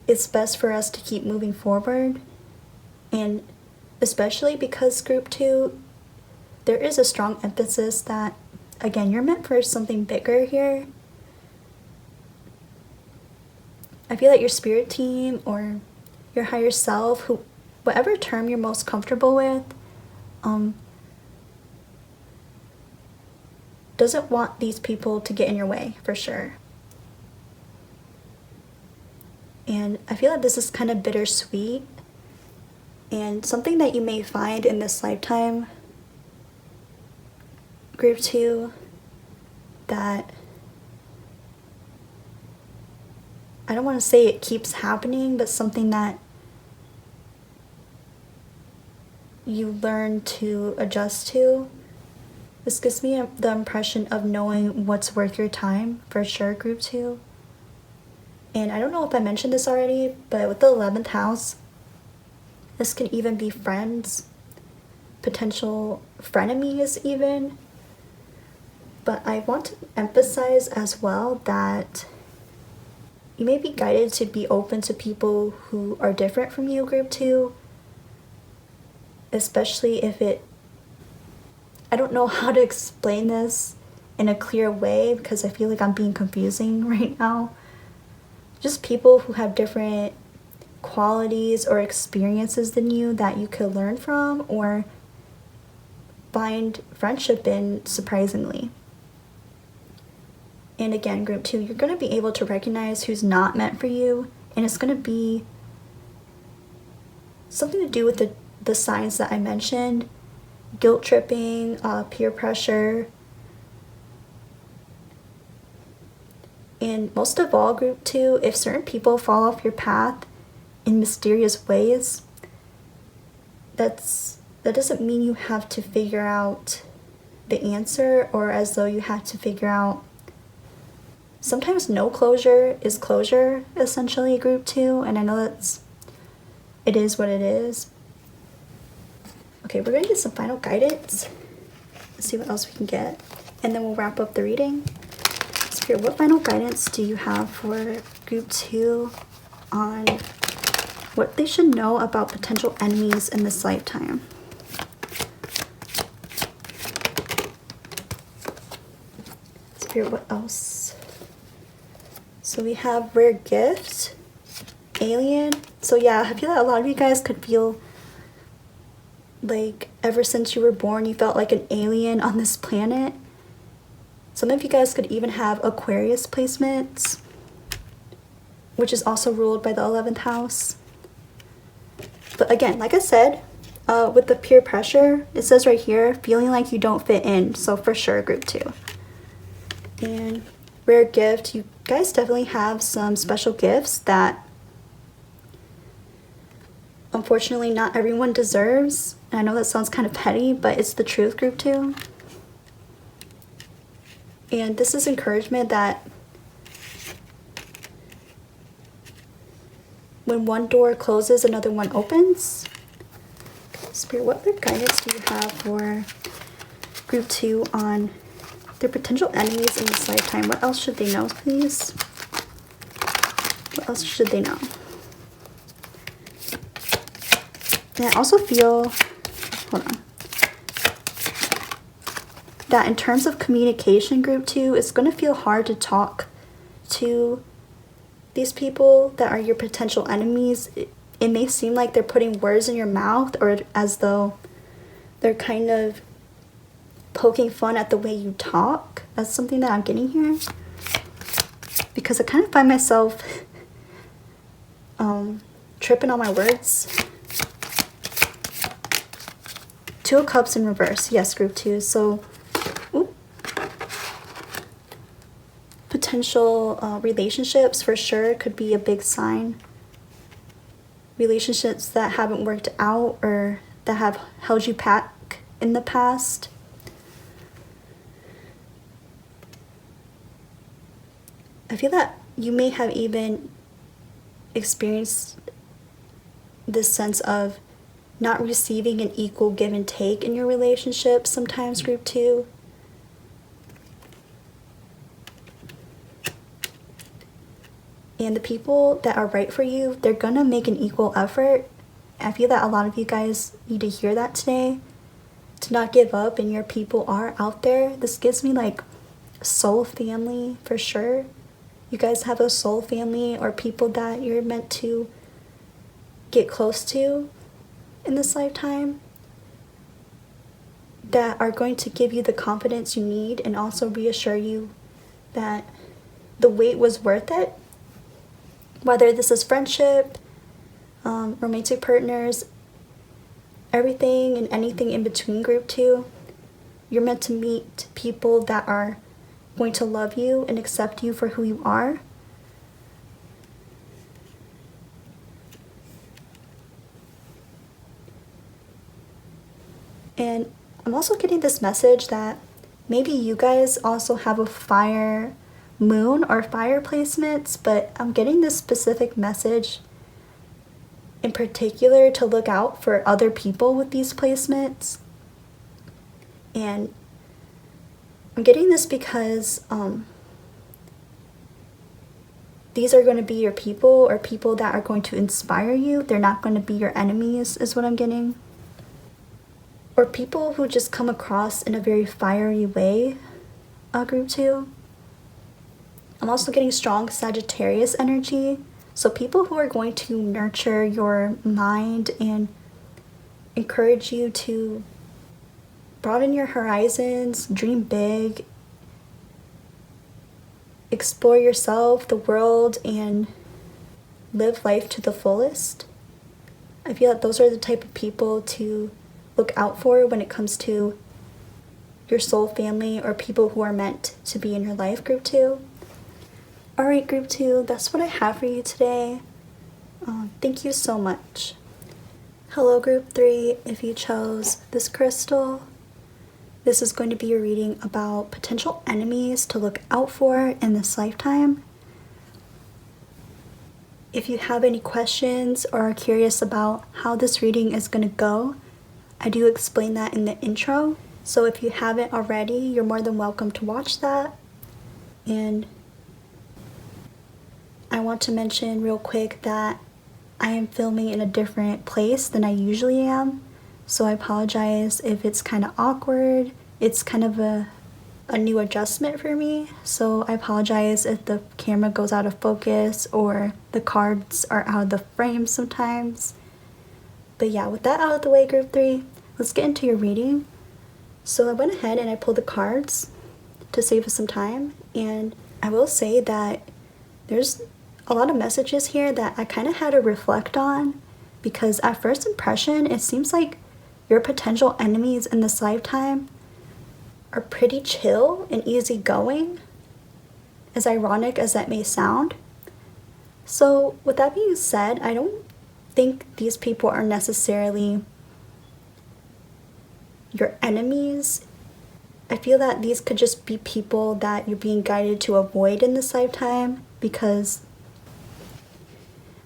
it's best for us to keep moving forward. And especially because group 2, there is a strong emphasis that, again, you're meant for something bigger here. I feel like your spirit team or your higher self, whatever term you're most comfortable with, doesn't want these people to get in your way, for sure. And I feel like this is kind of bittersweet, and something that you may find in this lifetime, group 2, that I don't want to say it keeps happening, but something that you learn to adjust to. This gives me the impression of knowing what's worth your time, for sure, group 2. And I don't know if I mentioned this already, but with the 11th house, this can even be friends, potential frenemies even. But I want to emphasize as well that you may be guided to be open to people who are different from you, group 2, especially if I don't know how to explain this in a clear way, because I feel like I'm being confusing right now. Just people who have different qualities or experiences than you that you could learn from or find friendship in, surprisingly. And again, group 2, you're going to be able to recognize who's not meant for you, and it's going to be something to do with the signs that I mentioned: guilt tripping, peer pressure, and most of all, group 2, if certain people fall off your path in mysterious ways, that doesn't mean you have to figure out the answer, or as though you have to figure out. Sometimes no closure is closure, essentially, group 2, and I know it is what it is. Okay, we're going to get some final guidance. Let's see what else we can get, and then we'll wrap up the reading. Spirit, what final guidance do you have for group 2 on what they should know about potential enemies in this lifetime? Spirit, what else? So we have rare gift, alien. So yeah, I feel like a lot of you guys could feel like ever since you were born, you felt like an alien on this planet. Some of you guys could even have Aquarius placements, which is also ruled by the 11th house. But again, like I said, with the peer pressure, it says right here, feeling like you don't fit in. So for sure, group 2. And rare gift, you guys definitely have some special gifts that unfortunately not everyone deserves. And I know that sounds kind of petty, but it's the truth, group 2. And this is encouragement that when one door closes, another one opens. Spirit, what other guidance do you have for group 2 on their potential enemies in this lifetime? What else should they know, please? What else should they know? And I also feel, hold on, that in terms of communication, group 2, it's going to feel hard to talk to these people that are your potential enemies, it may seem like they're putting words in your mouth, or as though they're kind of poking fun at the way you talk. That's something that I'm getting here. Because I kind of find myself tripping on my words. Two of Cups in reverse. Yes, group 2. So, potential relationships for sure could be a big sign. Relationships that haven't worked out or that have held you back in the past. I feel that you may have even experienced this sense of not receiving an equal give and take in your relationship sometimes, group 2. And the people that are right for you, they're gonna make an equal effort. I feel that a lot of you guys need to hear that today. To not give up, and your people are out there. This gives me like soul family for sure. You guys have a soul family or people that you're meant to get close to in this lifetime that are going to give you the confidence you need and also reassure you that the wait was worth it. Whether this is friendship, romantic partners, everything and anything in between, group 2, you're meant to meet people that are going to love you and accept you for who you are. And I'm also getting this message that maybe you guys also have a fire moon or fire placements, but I'm getting this specific message in particular to look out for other people with these placements. And I'm getting this because these are going to be your people or people that are going to inspire you. They're not going to be your enemies, is what I'm getting. Or people who just come across in a very fiery way, group 2. I'm also getting strong Sagittarius energy. So people who are going to nurture your mind and encourage you to broaden your horizons, dream big, explore yourself, the world, and live life to the fullest. I feel that those are the type of people to look out for when it comes to your soul family or people who are meant to be in your life, group 2. Alright, group 2, that's what I have for you today. Thank you so much. Hello, group 3. If you chose this crystal, this is going to be a reading about potential enemies to look out for in this lifetime. If you have any questions or are curious about how this reading is going to go, I do explain that in the intro. So if you haven't already, you're more than welcome to watch that. And I want to mention real quick that I am filming in a different place than I usually am. So I apologize if it's kind of awkward. It's kind of a new adjustment for me. So I apologize if the camera goes out of focus or the cards are out of the frame sometimes. But yeah, with that out of the way, group 3, let's get into your reading. So I went ahead and I pulled the cards to save us some time. And I will say that there's a lot of messages here that I kind of had to reflect on, because at first impression, it seems like your potential enemies in this lifetime are pretty chill and easygoing, as ironic as that may sound. So with that being said, I don't think these people are necessarily your enemies. I feel that these could just be people that you're being guided to avoid in this lifetime, because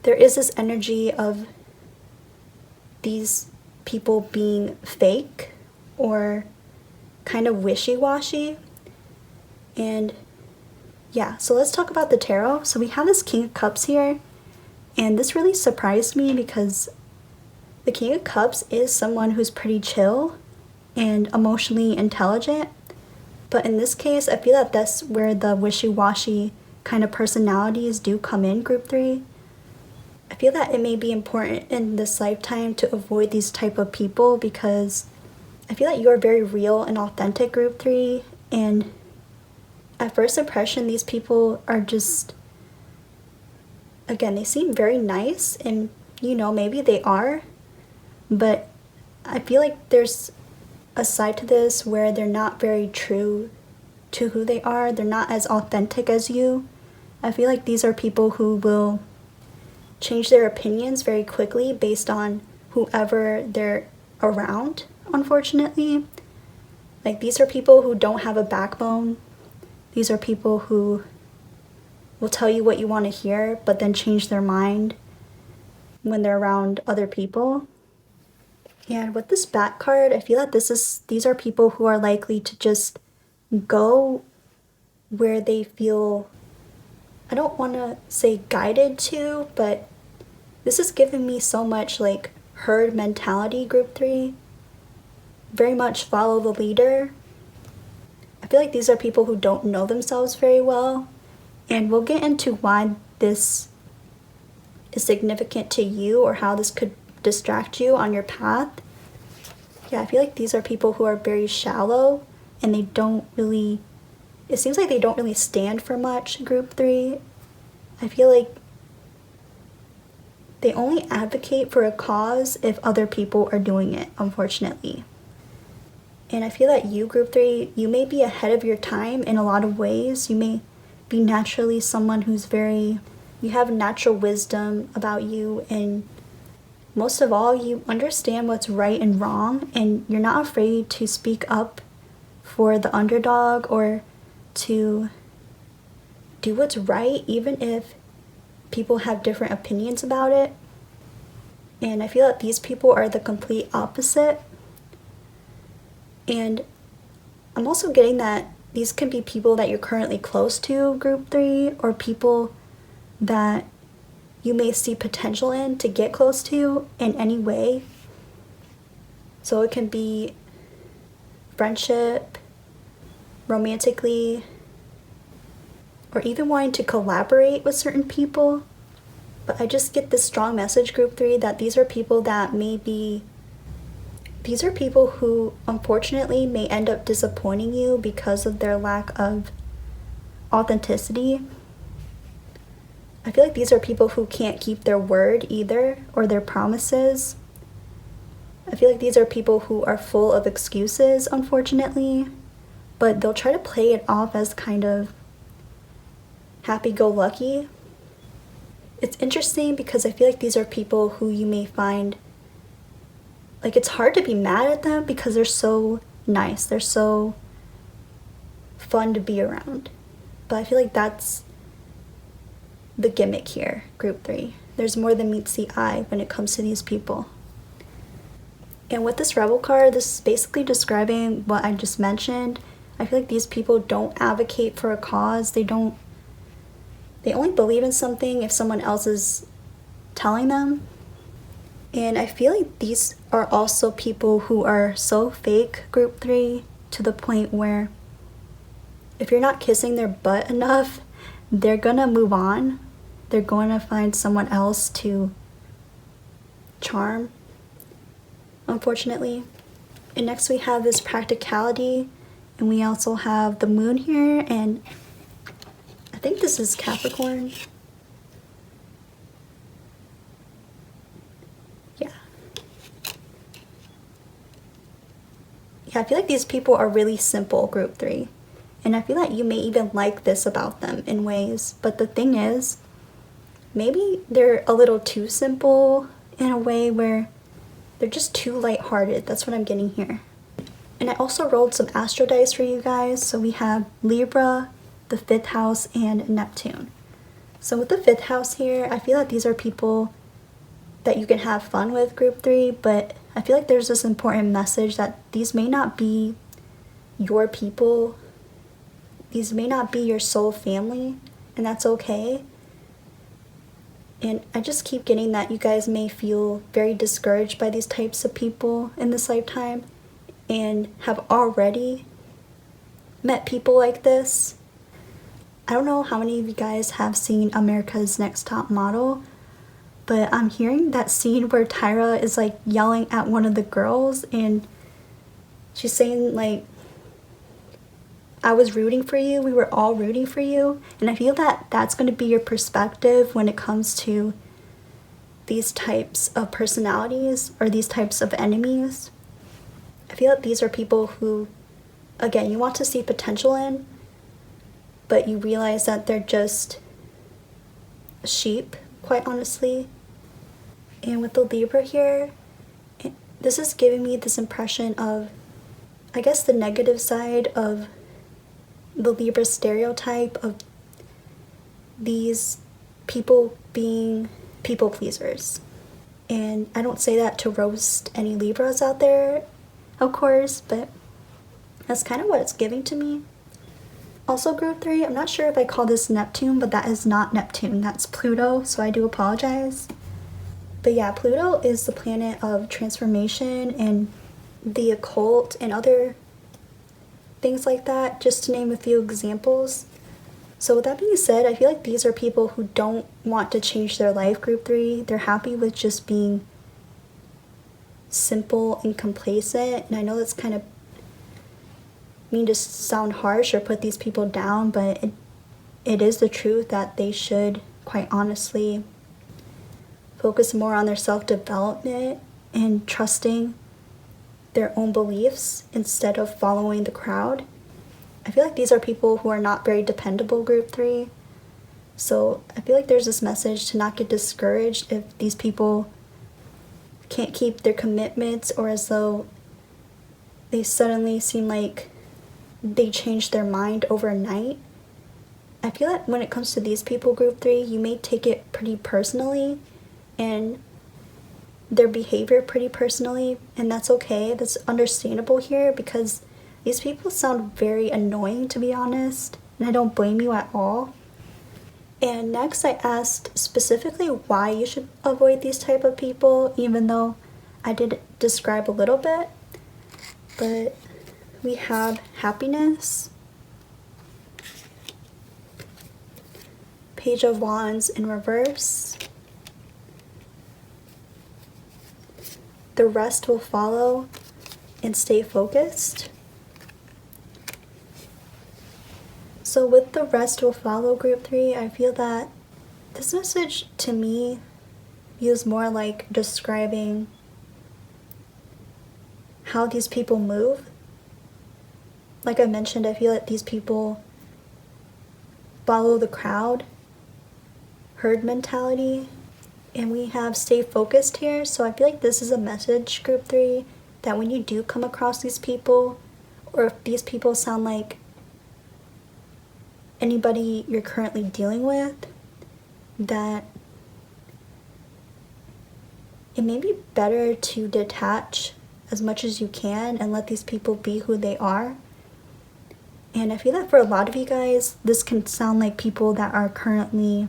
there is this energy of these people being fake or kind of wishy-washy. And yeah, so let's talk about the tarot. So we have this King of Cups here, and this really surprised me because the King of Cups is someone who's pretty chill and emotionally intelligent. But in this case, I feel that that's where the wishy-washy kind of personalities do come in group 3. I feel that it may be important in this lifetime to avoid these type of people because I feel like you're very real and authentic group 3, and at first impression these people are just, again, they seem very nice, and maybe they are, but I feel like there's a side to this where they're not very true to who they are. They're not as authentic as you. I feel like these are people who will change their opinions very quickly based on whoever they're around, unfortunately. Like, these are people who don't have a backbone. These are people who will tell you what you want to hear, but then change their mind when they're around other people. And with this back card, I feel that these are people who are likely to just go where they feel, I don't want to say guided to, but this is giving me so much like herd mentality, group 3. Very much follow the leader. I feel like these are people who don't know themselves very well, and we'll get into why this is significant to you or how this could distract you on your path. Yeah, I feel like these are people who are very shallow, and it seems like they don't really stand for much, group 3. I feel like they only advocate for a cause if other people are doing it, unfortunately. And I feel that you, group 3, you may be ahead of your time in a lot of ways. You may be naturally someone who's you have natural wisdom about you, and most of all, you understand what's right and wrong, and you're not afraid to speak up for the underdog or to do what's right, even if people have different opinions about it. And I feel that these people are the complete opposite. And I'm also getting that these can be people that you're currently close to, group 3, or people that you may see potential in to get close to in any way. So it can be friendship, romantically, or even wanting to collaborate with certain people. But I just get this strong message, group 3, that these are people who unfortunately may end up disappointing you because of their lack of authenticity. I feel like these are people who can't keep their word either, or their promises. I feel like these are people who are full of excuses, unfortunately, but they'll try to play it off as kind of happy-go-lucky. It's interesting because I feel like these are people who you may find, like, it's hard to be mad at them because they're so nice. They're so fun to be around. But I feel like that's the gimmick here, group 3. There's more than meets the eye when it comes to these people. And with this Rebel card, this is basically describing what I just mentioned. I feel like these people don't advocate for a cause. They only believe in something if someone else is telling them. And I feel like these are also people who are so fake, group 3, to the point where if you're not kissing their butt enough, they're gonna move on. They're going to find someone else to charm, unfortunately. And next we have this practicality, and we also have the moon here, and I think this is Capricorn. Yeah, I feel like these people are really simple, group 3. And I feel like you may even like this about them in ways. But the thing is, maybe they're a little too simple in a way where they're just too lighthearted. That's what I'm getting here. And I also rolled some astro dice for you guys. So we have Libra, the 5th house, and Neptune. So with the 5th house here, I feel like these are people that you can have fun with, group 3. But I feel like there's this important message that these may not be your people. These may not be your soul family, and that's okay. And I just keep getting that you guys may feel very discouraged by these types of people in this lifetime and have already met people like this. I don't know how many of you guys have seen America's Next Top Model, but I'm hearing that scene where Tyra is like yelling at one of the girls and she's saying like, I was rooting for you, we were all rooting for you. And I feel that that's going to be your perspective when it comes to these types of personalities or these types of enemies. I feel that these are people who, again, you want to see potential in, but you realize that they're just sheep, quite honestly. And with the Libra here, this is giving me this impression of, I guess, the negative side of the Libra stereotype of these people being people pleasers. And I don't say that to roast any Libras out there, of course, but that's kind of what it's giving to me. Also, group 3, I'm not sure if I call this Neptune, but that is not Neptune, that's Pluto, so I do apologize. But yeah, Pluto is the planet of transformation and the occult and other things like that, just to name a few examples. So with that being said, I feel like these are people who don't want to change their life, group 3. They're happy with just being simple and complacent. And I know that's kind of mean to sound harsh or put these people down, but it is the truth that they should, quite honestly, focus more on their self-development and trusting their own beliefs instead of following the crowd. I feel like these are people who are not very dependable, group 3. So I feel like there's this message to not get discouraged if these people can't keep their commitments or as though they suddenly seem like they changed their mind overnight. I feel like when it comes to these people, group 3, you may take it pretty personally and their behavior pretty personally, and that's okay. That's understandable here because these people sound very annoying, to be honest, and I don't blame you at all. And next I asked specifically why you should avoid these type of people, even though I did describe a little bit. But we have happiness, Page of Wands in reverse, the rest will follow, and stay focused. So with the rest will follow, group 3, I feel that this message to me feels more like describing how these people move. Like I mentioned, I feel that these people follow the crowd, herd mentality, and we have stay focused here. So I feel like this is a message, group 3, that when you do come across these people, or if these people sound like anybody you're currently dealing with, that it may be better to detach as much as you can and let these people be who they are. And I feel that for a lot of you guys, this can sound like people that are currently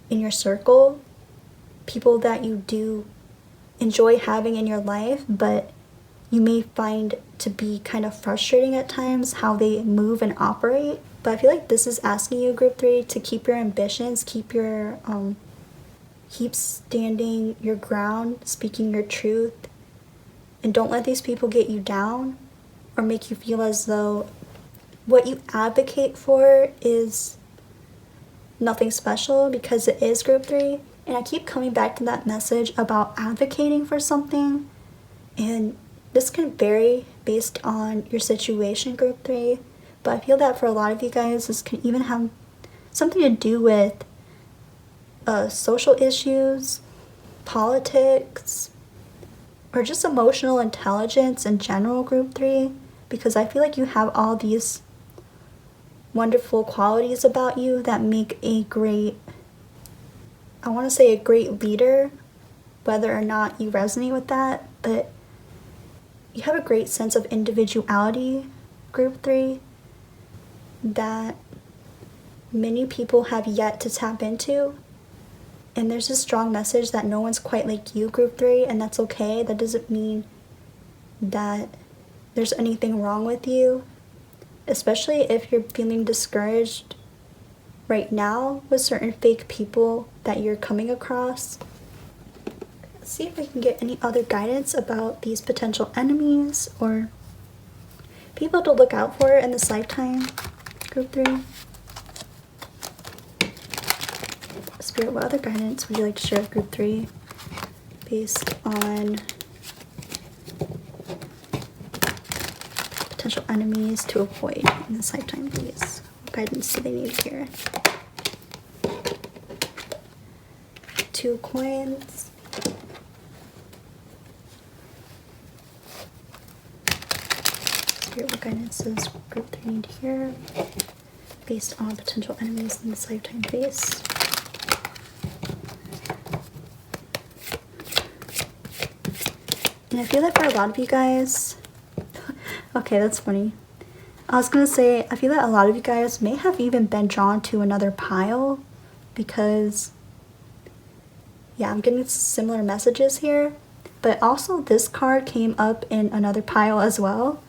in your circle, people that you do enjoy having in your life, but you may find to be kind of frustrating at times how they move and operate. But I feel like this is asking you, group 3, to keep your ambitions, keep standing your ground, speaking your truth, and don't let these people get you down or make you feel as though what you advocate for is nothing special, because it is, group 3. And I keep coming back to that message about advocating for something, and this can vary based on your situation, group 3, but I feel that for a lot of you guys, this can even have something to do with social issues, politics, or just emotional intelligence in general, group 3, because I feel like you have all these wonderful qualities about you that make a great, I want to say a great leader, whether or not you resonate with that, but you have a great sense of individuality, group 3, that many people have yet to tap into. And there's a strong message that no one's quite like you, group 3, and that's okay. That doesn't mean that there's anything wrong with you. especially if you're feeling discouraged right now with certain fake people that you're coming across. Let's see if I can get any other guidance about these potential enemies or people to look out for in this lifetime. Group 3. Spirit, what other guidance would you like to share with Group 3 based on potential enemies to avoid in this lifetime, please? What guidance do they need here? 2 coins. Spirit, what guidance does Group 3 need here based on potential enemies in this lifetime face? And I feel that for a lot of you guys, okay, that's funny. I was gonna say, I feel that a lot of you guys may have even been drawn to another pile because, yeah, I'm getting similar messages here. But also this card came up in another pile as well.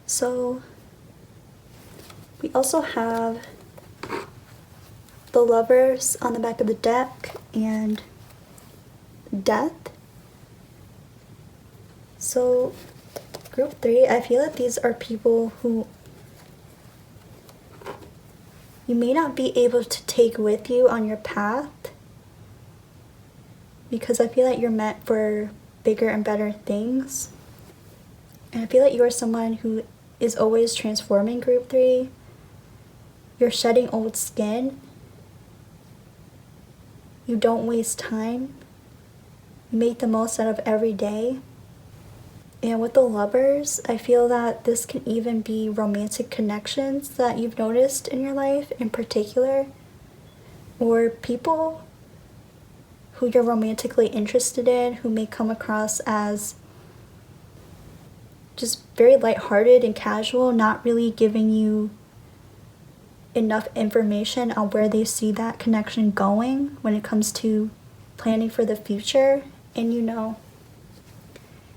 So we also have the Lovers on the back of the deck and Death. So Group 3, I feel that these are people who you may not be able to take with you on your path because I feel that you're meant for bigger and better things. And I feel that you are someone who is always transforming, Group 3. You're shedding old skin. You don't waste time. You make the most out of every day. And with the Lovers, I feel that this can even be romantic connections that you've noticed in your life in particular, or people who you're romantically interested in who may come across as just very lighthearted and casual, not really giving you enough information on where they see that connection going when it comes to planning for the future. And you know,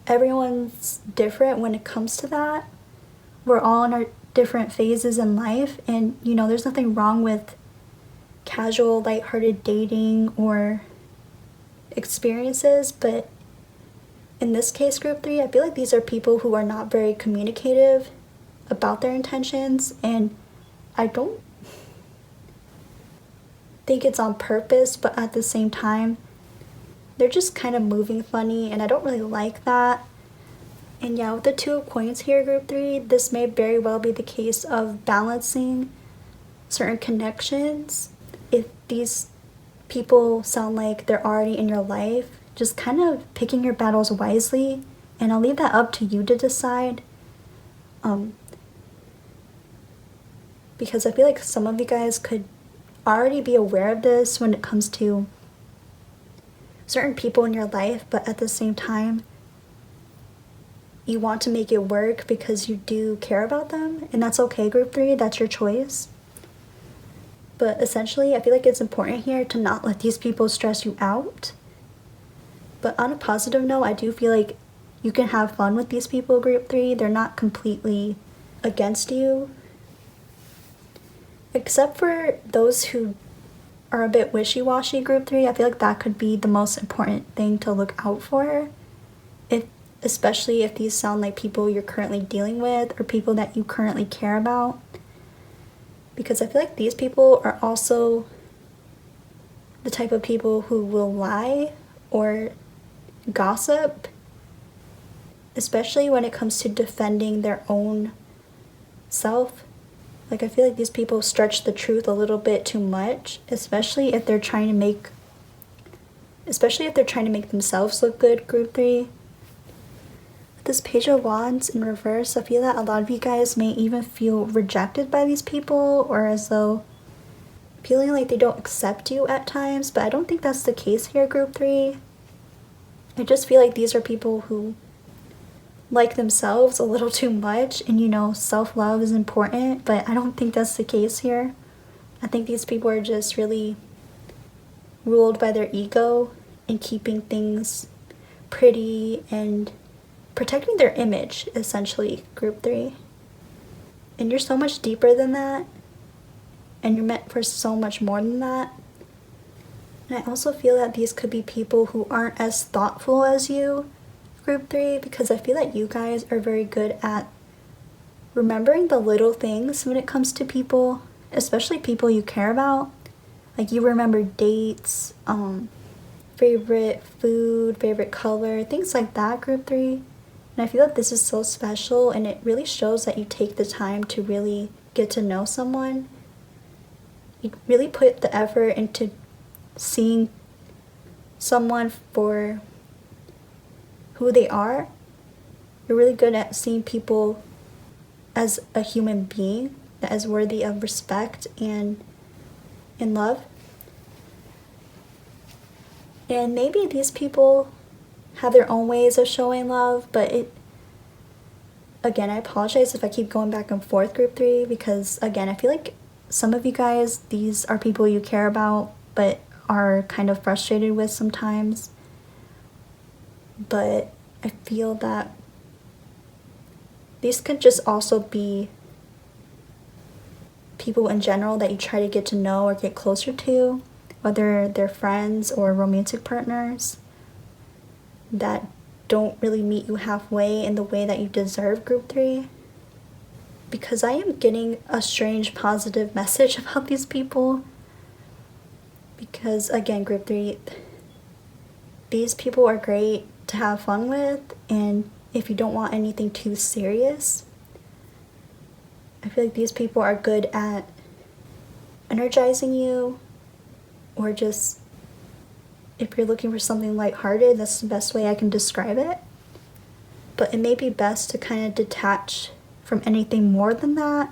everyone's different when it comes to that. We're all in our different phases in life, and you know, there's nothing wrong with casual, lighthearted dating or experiences, but in this case, Group 3, I feel like these are people who are not very communicative about their intentions, and I don't think it's on purpose, but at the same time, they're just kind of moving funny, and I don't really like that. And yeah, with the 2 of Coins here, Group 3, this may very well be the case of balancing certain connections. If these people sound like they're already in your life, just kind of picking your battles wisely, and I'll leave that up to you to decide. Because I feel like some of you guys could already be aware of this when it comes to certain people in your life, but at the same time, you want to make it work because you do care about them, and that's okay, Group 3, that's your choice. But essentially, I feel like it's important here to not let these people stress you out. But on a positive note, I do feel like you can have fun with these people, Group 3. They're not completely against you. Except for those who are a bit wishy-washy, Group 3, I feel like that could be the most important thing to look out for. Especially if these sound like people you're currently dealing with or people that you currently care about. Because I feel like these people are also the type of people who will lie or gossip, especially when it comes to defending their own self. Like, I feel like these people stretch the truth a little bit too much, especially if they're trying to make themselves look good, Group 3. With this Page of Wands in reverse, I feel that a lot of you guys may even feel rejected by these people, or as though feeling like they don't accept you at times, but I don't think that's the case here, Group 3. I just feel like these are people who like themselves a little too much, and you know, self-love is important, but I don't think that's the case here. I think these people are just really ruled by their ego and keeping things pretty and protecting their image, essentially, group 3. And you're so much deeper than that, and you're meant for so much more than that. And I also feel that these could be people who aren't as thoughtful as you, group 3, because I feel that you guys are very good at remembering the little things when it comes to people, especially people you care about. Like, you remember dates, favorite food, favorite color, things like that, group 3. And I feel that this is so special, and it really shows that you take the time to really get to know someone. You really put the effort into seeing someone for who they are. You're really good at seeing people as a human being that is worthy of respect and love. And maybe these people have their own ways of showing love, but again, I apologize if I keep going back and forth, group 3, because again, I feel like some of you guys, these are people you care about but are kind of frustrated with sometimes. But I feel that these could just also be people in general that you try to get to know or get closer to, whether they're friends or romantic partners that don't really meet you halfway in the way that you deserve, group 3. Because I am getting a strange positive message about these people. Because again, group 3, these people are great to have fun with, and if you don't want anything too serious, I feel like these people are good at energizing you, or just if you're looking for something lighthearted, that's the best way I can describe it. But it may be best to kind of detach from anything more than that,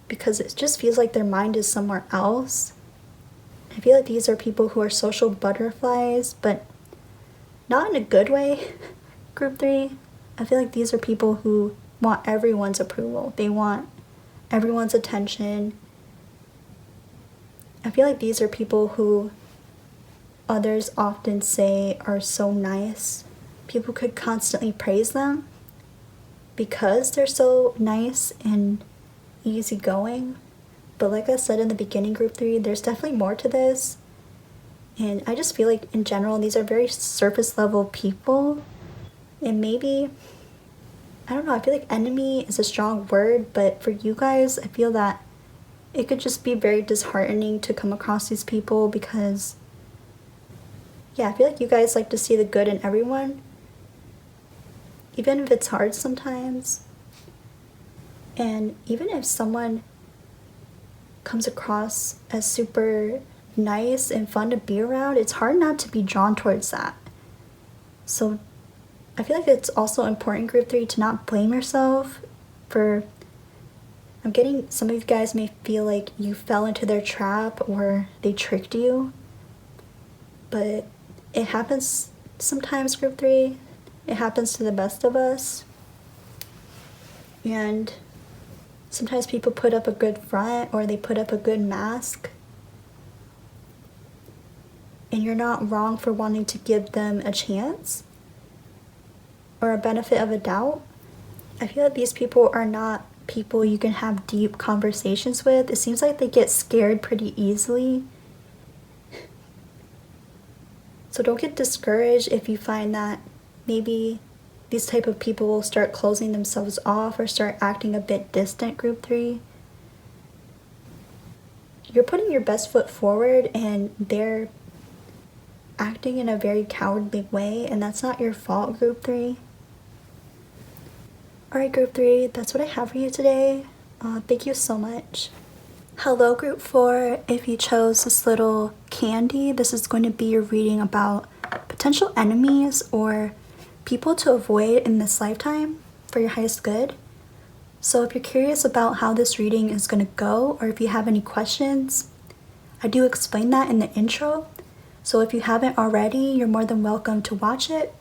because it just feels like their mind is somewhere else. I feel like these are people who are social butterflies, but not in a good way, group 3. I feel like these are people who want everyone's approval. They want everyone's attention. I feel like these are people who others often say are so nice. People could constantly praise them because they're so nice and easygoing. But like I said in the beginning, group 3, there's definitely more to this. And I just feel like in general, these are very surface level people. And maybe, I don't know, I feel like enemy is a strong word, but for you guys, I feel that it could just be very disheartening to come across these people because, yeah, I feel like you guys like to see the good in everyone, even if it's hard sometimes. And even if someone comes across as super nice and fun to be around, it's hard not to be drawn towards that. So I feel like it's also important, group 3, to not blame yourself for, I'm getting, some of you guys may feel like you fell into their trap or they tricked you, but it happens sometimes, group 3. It happens to the best of us. And sometimes people put up a good front or they put up a good mask. And you're not wrong for wanting to give them a chance or a benefit of a doubt. I feel like these people are not people you can have deep conversations with. It seems like they get scared pretty easily. So don't get discouraged if you find that maybe these type of people will start closing themselves off or start acting a bit distant, group 3. You're putting your best foot forward and they're acting in a very cowardly way, and that's not your fault, group 3. Alright, group 3, that's what I have for you today. Thank you so much. Hello, group 4. If you chose this little candy, this is going to be your reading about potential enemies or people to avoid in this lifetime for your highest good. So if you're curious about how this reading is going to go, or if you have any questions, I do explain that in the intro. So if you haven't already, you're more than welcome to watch it.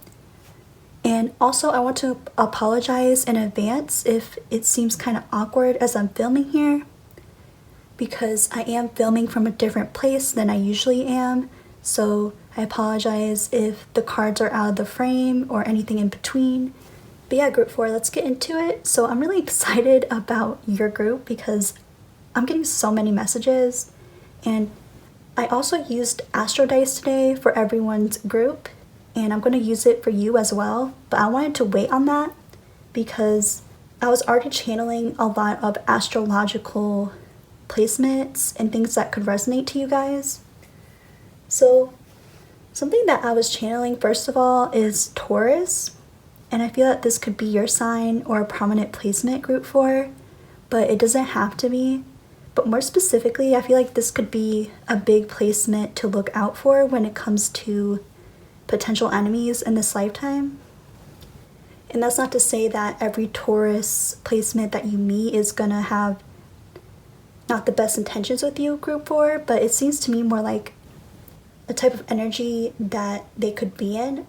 And also, I want to apologize in advance if it seems kind of awkward as I'm filming here, because I am filming from a different place than I usually am, so I apologize if the cards are out of the frame or anything in between. But yeah, group 4, let's get into it. So I'm really excited about your group because I'm getting so many messages, and I also used Astro Dice today for everyone's group, and I'm going to use it for you as well, but I wanted to wait on that because I was already channeling a lot of astrological placements and things that could resonate to you guys. So something that I was channeling first of all is Taurus, and I feel that this could be your sign or a prominent placement, group 4, but it doesn't have to be. But more specifically, I feel like this could be a big placement to look out for when it comes to potential enemies in this lifetime. And that's not to say that every Taurus placement that you meet is gonna have not the best intentions with you, group 4, but it seems to me more like a type of energy that they could be in.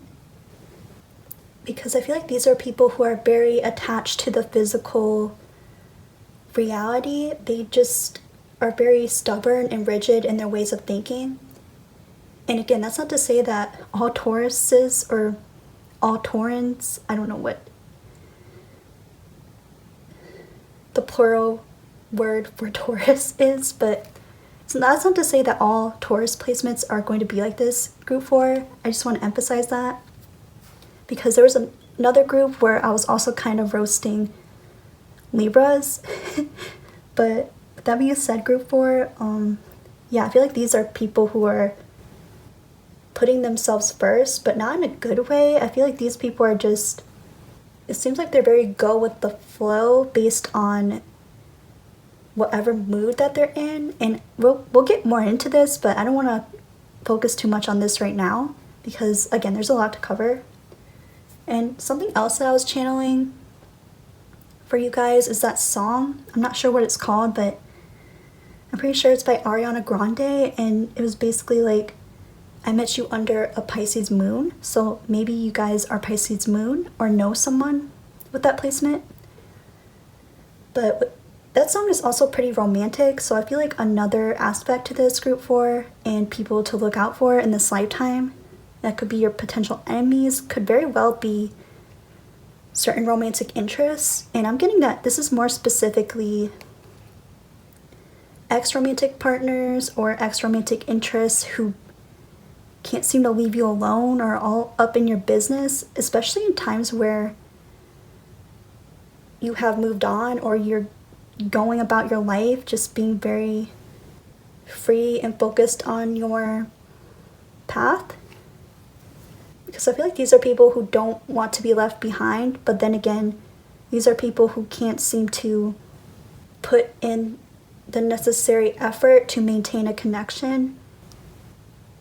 Because I feel like these are people who are very attached to the physical reality. They just are very stubborn and rigid in their ways of thinking. And again, that's not to say that all Tauruses or all Taurans, I don't know what the plural word for Taurus is, but so that's not to say that all Taurus placements are going to be like this, group 4. I just want to emphasize that because there was another group where I was also kind of roasting Libras. But that being said, group 4, yeah, I feel like these are people who are putting themselves first, but not in a good way. I feel like these people are just, it seems like they're very go with the flow based on whatever mood that they're in. And we'll get more into this, but I don't want to focus too much on this right now because again, there's a lot to cover. And something else that I was channeling for you guys is that song. I'm not sure what it's called, but I'm pretty sure it's by Ariana Grande, and it was basically like, I met you under a Pisces moon. So maybe you guys are Pisces moon or know someone with that placement. But that song is also pretty romantic, so I feel like another aspect to this, group 4, and people to look out for in this lifetime that could be your potential enemies could very well be certain romantic interests. And I'm getting that this is more specifically ex-romantic partners or ex-romantic interests who can't seem to leave you alone or all up in your business, especially in times where you have moved on or you're going about your life just being very free and focused on your path. Because I feel like these are people who don't want to be left behind, but then again, these are people who can't seem to put in the necessary effort to maintain a connection.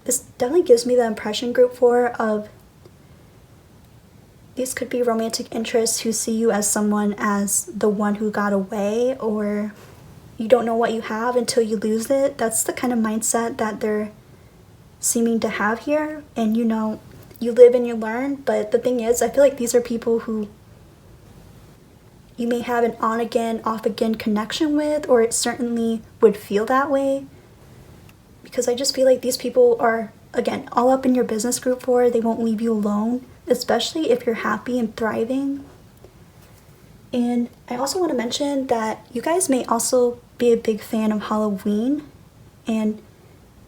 This definitely gives me the impression, group 4, of these could be romantic interests who see you as someone as the one who got away, or you don't know what you have until you lose it. That's the kind of mindset that they're seeming to have here. And you know, you live and you learn, but the thing is, I feel like these are people who you may have an on-again, off-again connection with, or it certainly would feel that way. Because I just feel like these people are, again, all up in your business, group 4. They won't leave you alone, especially if you're happy and thriving. And I also want to mention that you guys may also be a big fan of Halloween. And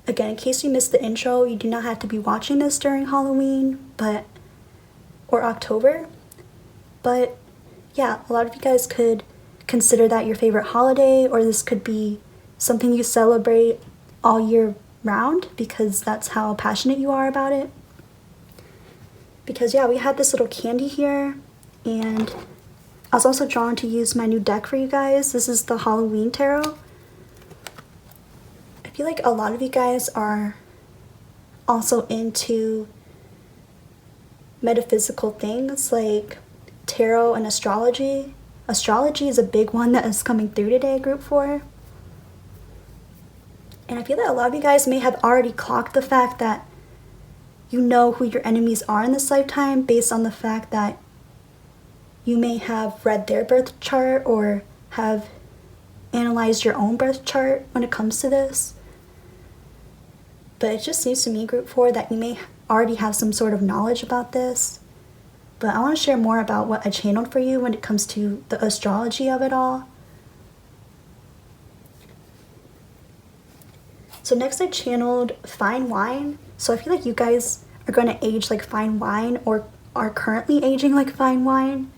again, in case you missed the intro, you do not have to be watching this during Halloween, or October. But yeah, a lot of you guys could consider that your favorite holiday, or this could be something you celebrate all year round because that's how passionate you are about it. Because yeah, we had this little candy here, and I was also drawn to use my new deck for you guys. This is the Halloween Tarot. I feel like a lot of you guys are also into metaphysical things like tarot and astrology. Astrology is a big one that is coming through today, group 4. And I feel that a lot of you guys may have already clocked the fact that you know who your enemies are in this lifetime based on the fact that you may have read their birth chart or have analyze your own birth chart when it comes to this. But it just seems to me, Group 4, that you may already have some sort of knowledge about this. But I want to share more about what I channeled for you when it comes to the astrology of it all. So next I channeled fine wine. So I feel like you guys are going to age like fine wine or are currently aging like fine wine.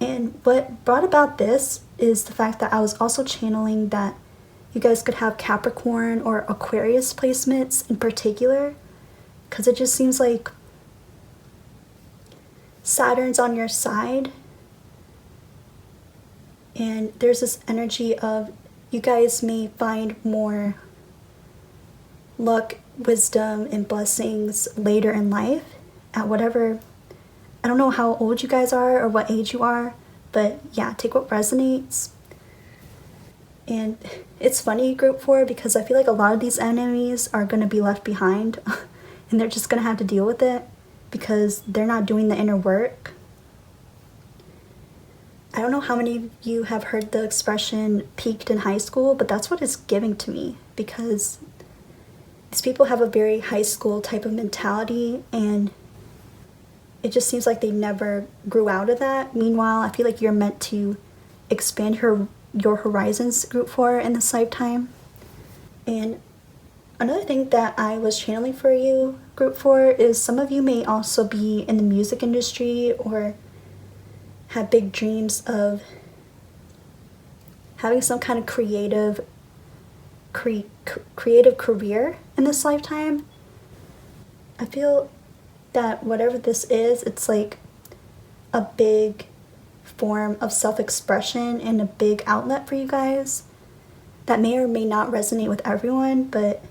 And what brought about this is the fact that I was also channeling that you guys could have Capricorn or Aquarius placements in particular, because it just seems like Saturn's on your side. And there's this energy of you guys may find more luck, wisdom, and blessings later in life at whatever, I don't know how old you guys are or what age you are, but yeah, take what resonates. And it's funny, Group 4, because I feel like a lot of these enemies are going to be left behind and they're just going to have to deal with it because they're not doing the inner work. I don't know how many of you have heard the expression peaked in high school, but that's what it's giving to me, because these people have a very high school type of mentality and it just seems like they never grew out of that. Meanwhile, I feel like you're meant to expand your horizons, Group 4, in this lifetime. And another thing that I was channeling for you, Group 4, is some of you may also be in the music industry or have big dreams of having some kind of creative career in this lifetime. I feel that whatever this is, it's like a big form of self-expression and a big outlet for you guys that may or may not resonate with everyone, but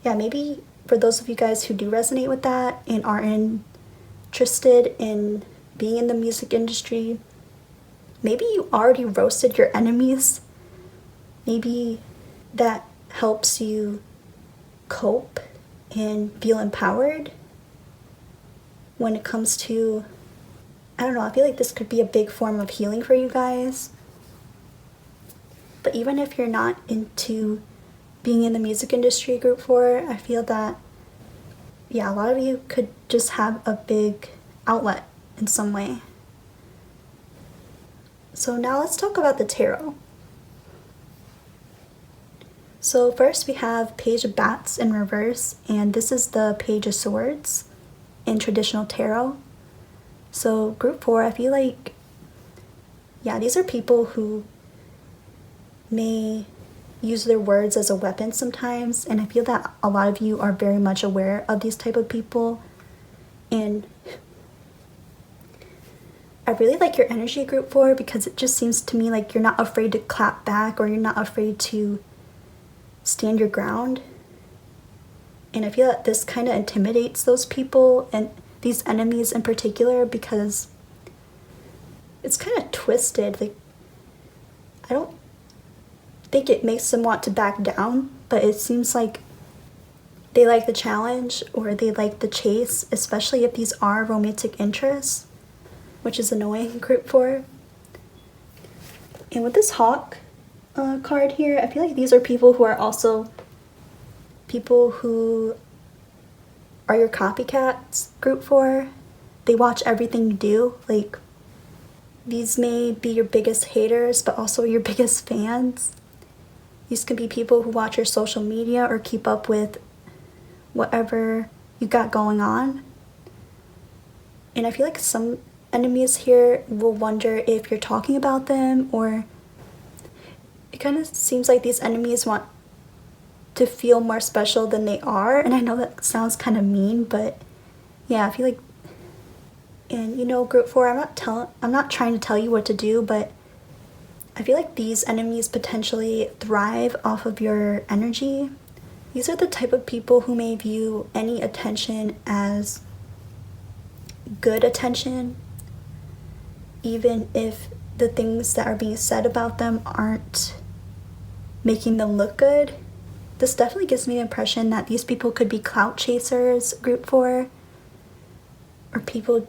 yeah, maybe for those of you guys who do resonate with that and are interested in being in the music industry, maybe you already roasted your enemies. Maybe that helps you cope and feel empowered when it comes to, I don't know, I feel like this could be a big form of healing for you guys. But even if you're not into being in the music industry, Group 4, I feel that, yeah, a lot of you could just have a big outlet in some way. So now let's talk about the tarot. So first we have Page of Bats in reverse, and this is the Page of Swords in traditional tarot. So Group 4, I feel like, yeah, these are people who may use their words as a weapon sometimes, and I feel that a lot of you are very much aware of these type of people. And I really like your energy, Group 4, because it just seems to me like you're not afraid to clap back or you're not afraid to stand your ground. And I feel that this kind of intimidates those people and these enemies in particular, because it's kind of twisted. Like, I don't think it makes them want to back down, but it seems like they like the challenge or they like the chase, especially if these are romantic interests, which is annoying, Group 4. And with this Hawk card here, I feel like these are people who are also people who are your copycats, Group 4. They watch everything you do. Like, these may be your biggest haters, but also your biggest fans. These could be people who watch your social media or keep up with whatever you got going on. And I feel like some enemies here will wonder if you're talking about them, or it kind of seems like these enemies want to feel more special than they are. And I know that sounds kind of mean, but yeah, I feel like, and you know, Group 4, I'm not trying to tell you what to do, but I feel like these enemies potentially thrive off of your energy. These are the type of people who may view any attention as good attention, even if the things that are being said about them aren't making them look good. This definitely gives me the impression that these people could be clout chasers, Group 4, or people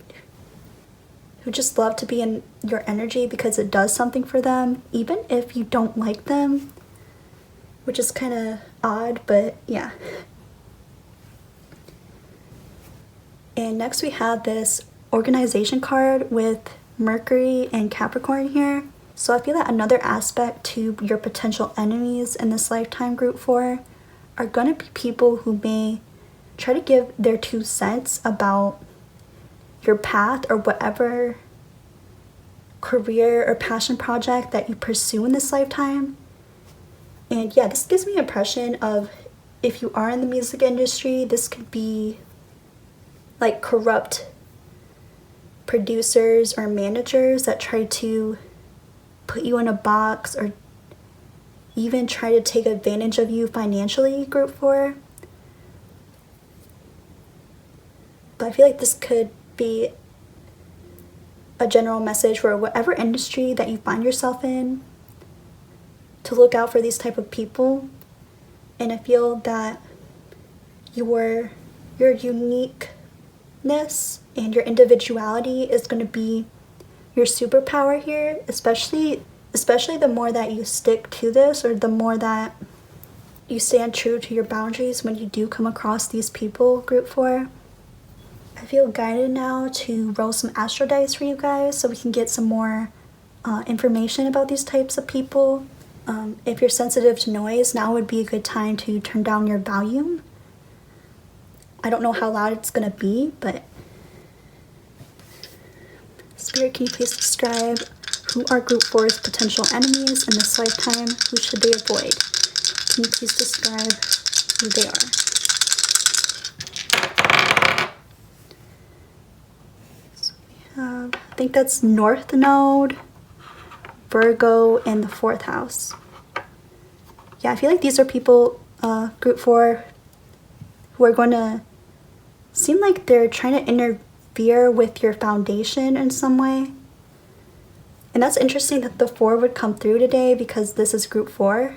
who just love to be in your energy because it does something for them, even if you don't like them, which is kind of odd, but yeah. And next we have this organization card with Mercury and Capricorn here. So I feel that another aspect to your potential enemies in this lifetime, group 4, are going to be people who may try to give their 2 cents about your path or whatever career or passion project that you pursue in this lifetime. And yeah, this gives me an impression of, if you are in the music industry, this could be like corrupt producers or managers that try to put you in a box or even try to take advantage of you financially, group 4. But I feel like this could be a general message for whatever industry that you find yourself in, to look out for these type of people. And I feel that your uniqueness and your individuality is going to be your superpower here, especially the more that you stick to this, or the more that you stand true to your boundaries when you do come across these people, group 4. I feel guided now to roll some astro dice for you guys so we can get some more information about these types of people. If you're sensitive to noise, now would be a good time to turn down your volume. I don't know how loud it's going to be, but Spirit, can you please describe who are group 4's potential enemies in this lifetime? Who should they avoid? Can you please describe who they are? I think that's North Node, Virgo, and the 4th house. Yeah, I feel like these are people, group 4, who are going to seem like they're trying to interfere with your foundation in some way. And that's interesting that the 4 would come through today, because this is group 4.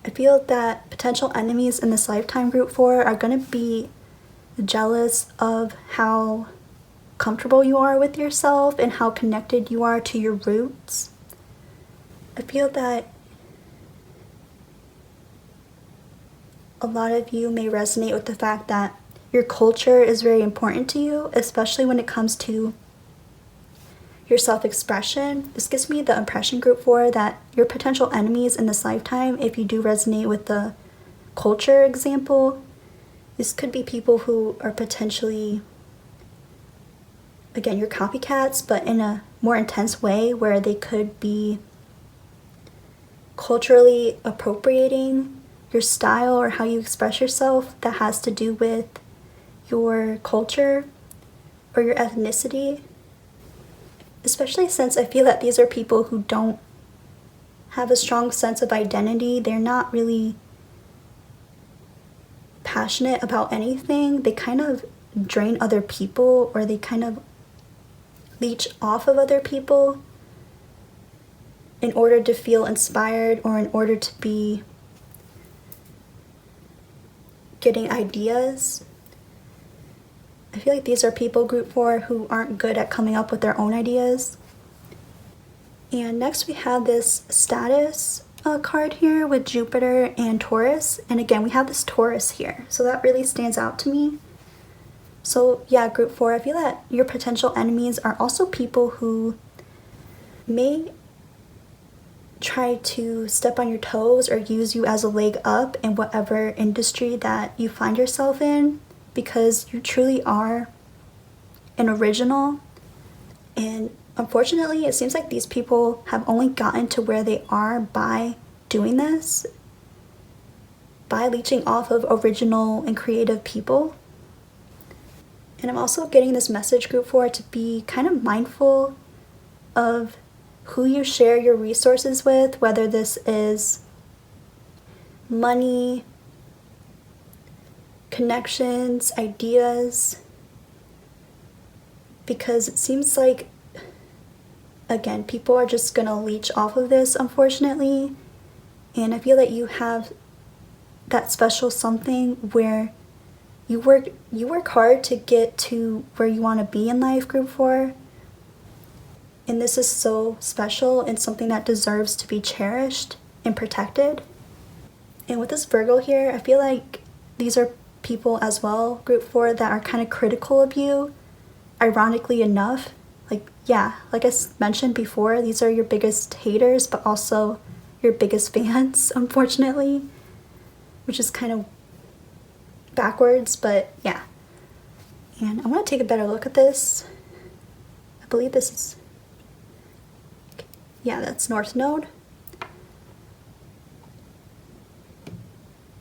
I feel that potential enemies in this lifetime, group 4, are going to be jealous of how comfortable you are with yourself and how connected you are to your roots. I feel that a lot of you may resonate with the fact that your culture is very important to you, especially when it comes to your self-expression. This gives me the impression, group 4, that your potential enemies in this lifetime, if you do resonate with the culture example, this could be people who are potentially, again, your copycats, but in a more intense way, where they could be culturally appropriating your style or how you express yourself that has to do with your culture or your ethnicity. Especially since I feel that these are people who don't have a strong sense of identity. They're not really passionate about anything. They kind of drain other people, or they kind of leech off of other people in order to feel inspired, or in order to be getting ideas. I feel like these are people, group 4, who aren't good at coming up with their own ideas. And next we have this status card here with Jupiter and Taurus. And again, we have this Taurus here, so that really stands out to me. So yeah, group 4, I feel that your potential enemies are also people who may try to step on your toes or use you as a leg up in whatever industry that you find yourself in, because you truly are an original. And unfortunately, it seems like these people have only gotten to where they are by doing this, by leeching off of original and creative people. And I'm also getting this message, group 4, to be kind of mindful of who you share your resources with, whether this is money, connections, ideas, because it seems like, again, people are just gonna leech off of this, unfortunately. And I feel that you have that special something where you work hard to get to where you want to be in life, group 4. And this is so special and something that deserves to be cherished and protected. And with this Virgo here, I feel like these are people as well, group 4, that are kind of critical of you, ironically enough. Like I mentioned before, these are your biggest haters, but also your biggest fans, unfortunately, which is kind of backwards, but yeah. And I want to take a better look at this. I believe this is, yeah, that's North Node.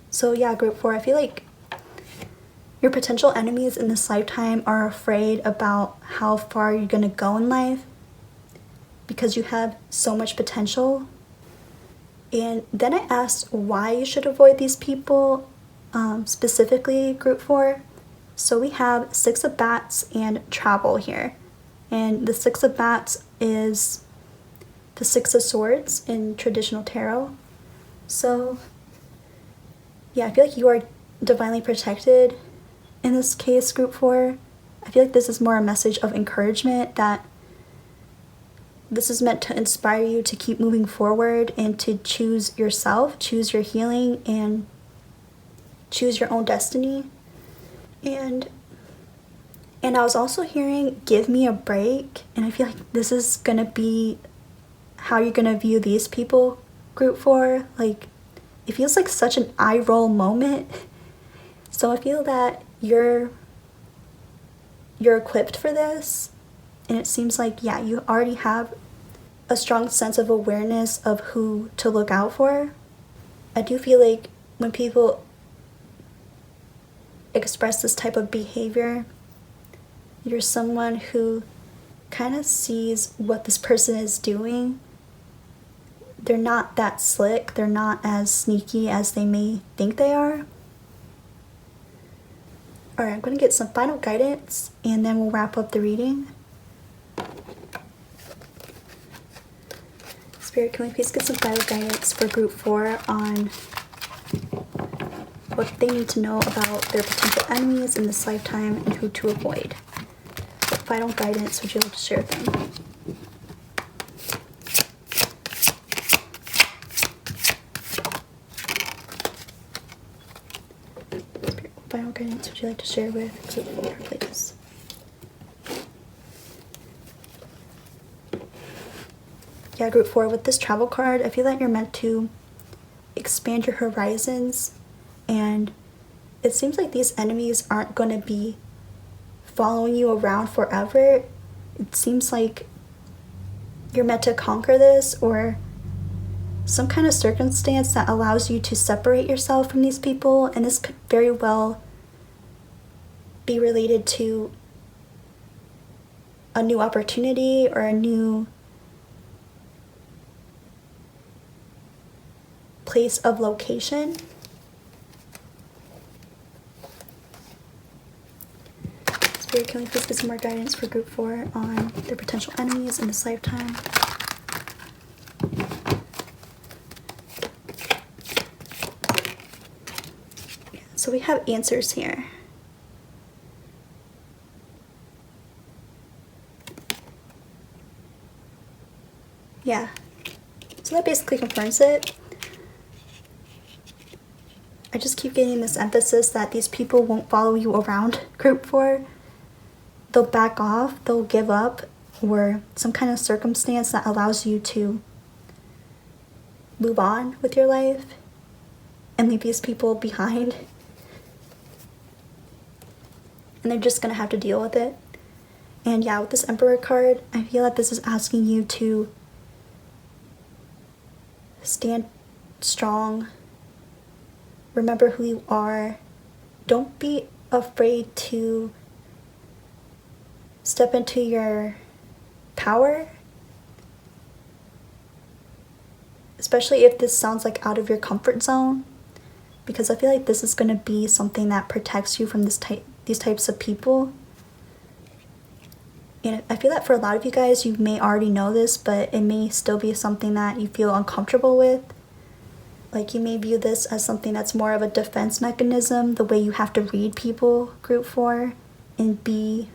So yeah, group 4, I feel like your potential enemies in this lifetime are afraid about how far you're going to go in life because you have so much potential. And then I asked why you should avoid these people, specifically group 4. So we have 6 of Bats and Travel here. And the 6 of Bats is the 6 of Swords in traditional tarot. So yeah, I feel like you are divinely protected in this case, group 4. I feel like this is more a message of encouragement, that this is meant to inspire you to keep moving forward and to choose yourself, choose your healing, and choose your own destiny. And I was also hearing, give me a break. And I feel like this is gonna be how you're gonna view these people, group 4. Like, it feels like such an eye roll moment. So I feel that you're equipped for this, and it seems like, yeah, you already have a strong sense of awareness of who to look out for. I do feel like when people express this type of behavior, you're someone who kind of sees what this person is doing. They're not that slick, they're not as sneaky as they may think they are. Alright, I'm going to get some final guidance and then we'll wrap up the reading. Spirit, can we please get some final guidance for group 4 on what they need to know about their potential enemies in this lifetime and who to avoid? What final guidance would you like to share with them? Final guidance would you like to share with group 4, please? Yeah, group 4, with this Travel card, I feel that you're meant to expand your horizons, and it seems like these enemies aren't going to be following you around forever. It seems like you're meant to conquer this, or some kind of circumstance that allows you to separate yourself from these people, and this could very well be related to a new opportunity or a new place of location. Spirit, can we please get some more guidance for group 4 on their potential enemies in this lifetime? So we have answers here. Yeah. So that basically confirms it. I just keep getting this emphasis that these people won't follow you around, group 4. They'll back off, they'll give up, or some kind of circumstance that allows you to move on with your life and leave these people behind. And they're just going to have to deal with it. And yeah, with this Emperor card, I feel that this is asking you to stand strong. Remember who you are. Don't be afraid to step into your power. Especially if this sounds like out of your comfort zone. Because I feel like this is going to be something that protects you from these types of people. And I feel that for a lot of you guys, you may already know this, but it may still be something that you feel uncomfortable with. Like you may view this as something that's more of a defense mechanism, the way you have to read people, group 4, and be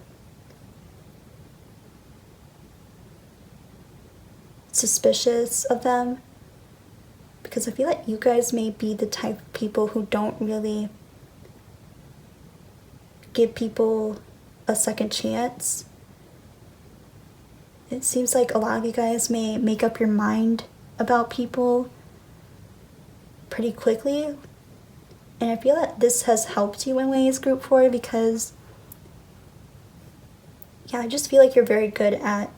suspicious of them. Because I feel like you guys may be the type of people who don't really give people a second chance. It seems like a lot of you guys may make up your mind about people pretty quickly. And I feel that this has helped you in ways, group 4, because yeah, I just feel like you're very good at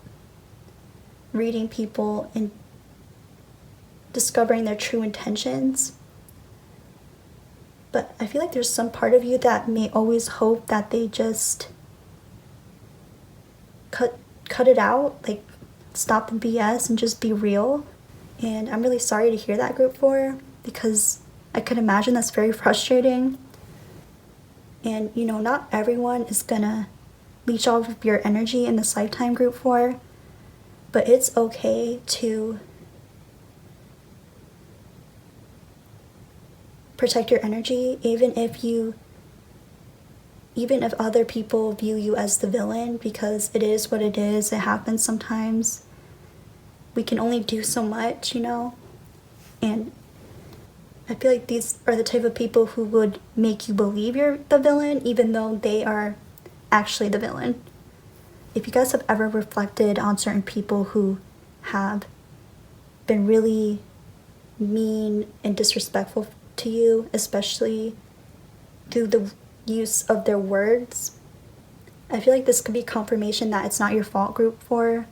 reading people and discovering their true intentions. But I feel like there's some part of you that may always hope that they just cut it out, like stop the BS and just be real. And I'm really sorry to hear that, group 4, because I could imagine that's very frustrating. And you know, not everyone is gonna leech off of your energy in this lifetime, group 4, but it's okay to protect your energy, even if other people view you as the villain, because it is what it is. It happens sometimes. We can only do so much, you know? And I feel like these are the type of people who would make you believe you're the villain, even though they are actually the villain. If you guys have ever reflected on certain people who have been really mean and disrespectful to you, especially through the use of their words, I feel like this could be confirmation that it's not your fault, group 4,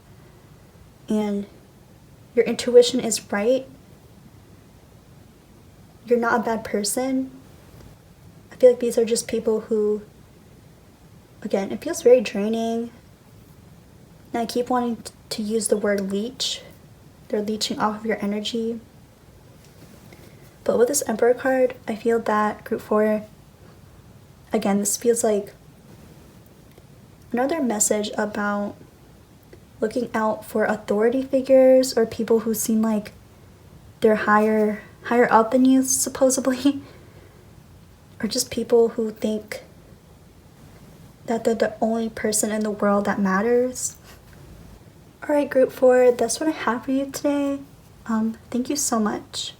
and your intuition is right. You're not a bad person. I feel like these are just people who, again, it feels very draining. And I keep wanting to use the word leech. They're leeching off of your energy. But with this Emperor card, I feel that, group 4, again, this feels like another message about looking out for authority figures or people who seem like they're higher up than you, supposedly. Or just people who think that they're the only person in the world that matters. Alright, group 4, that's what I have for you today. Thank you so much.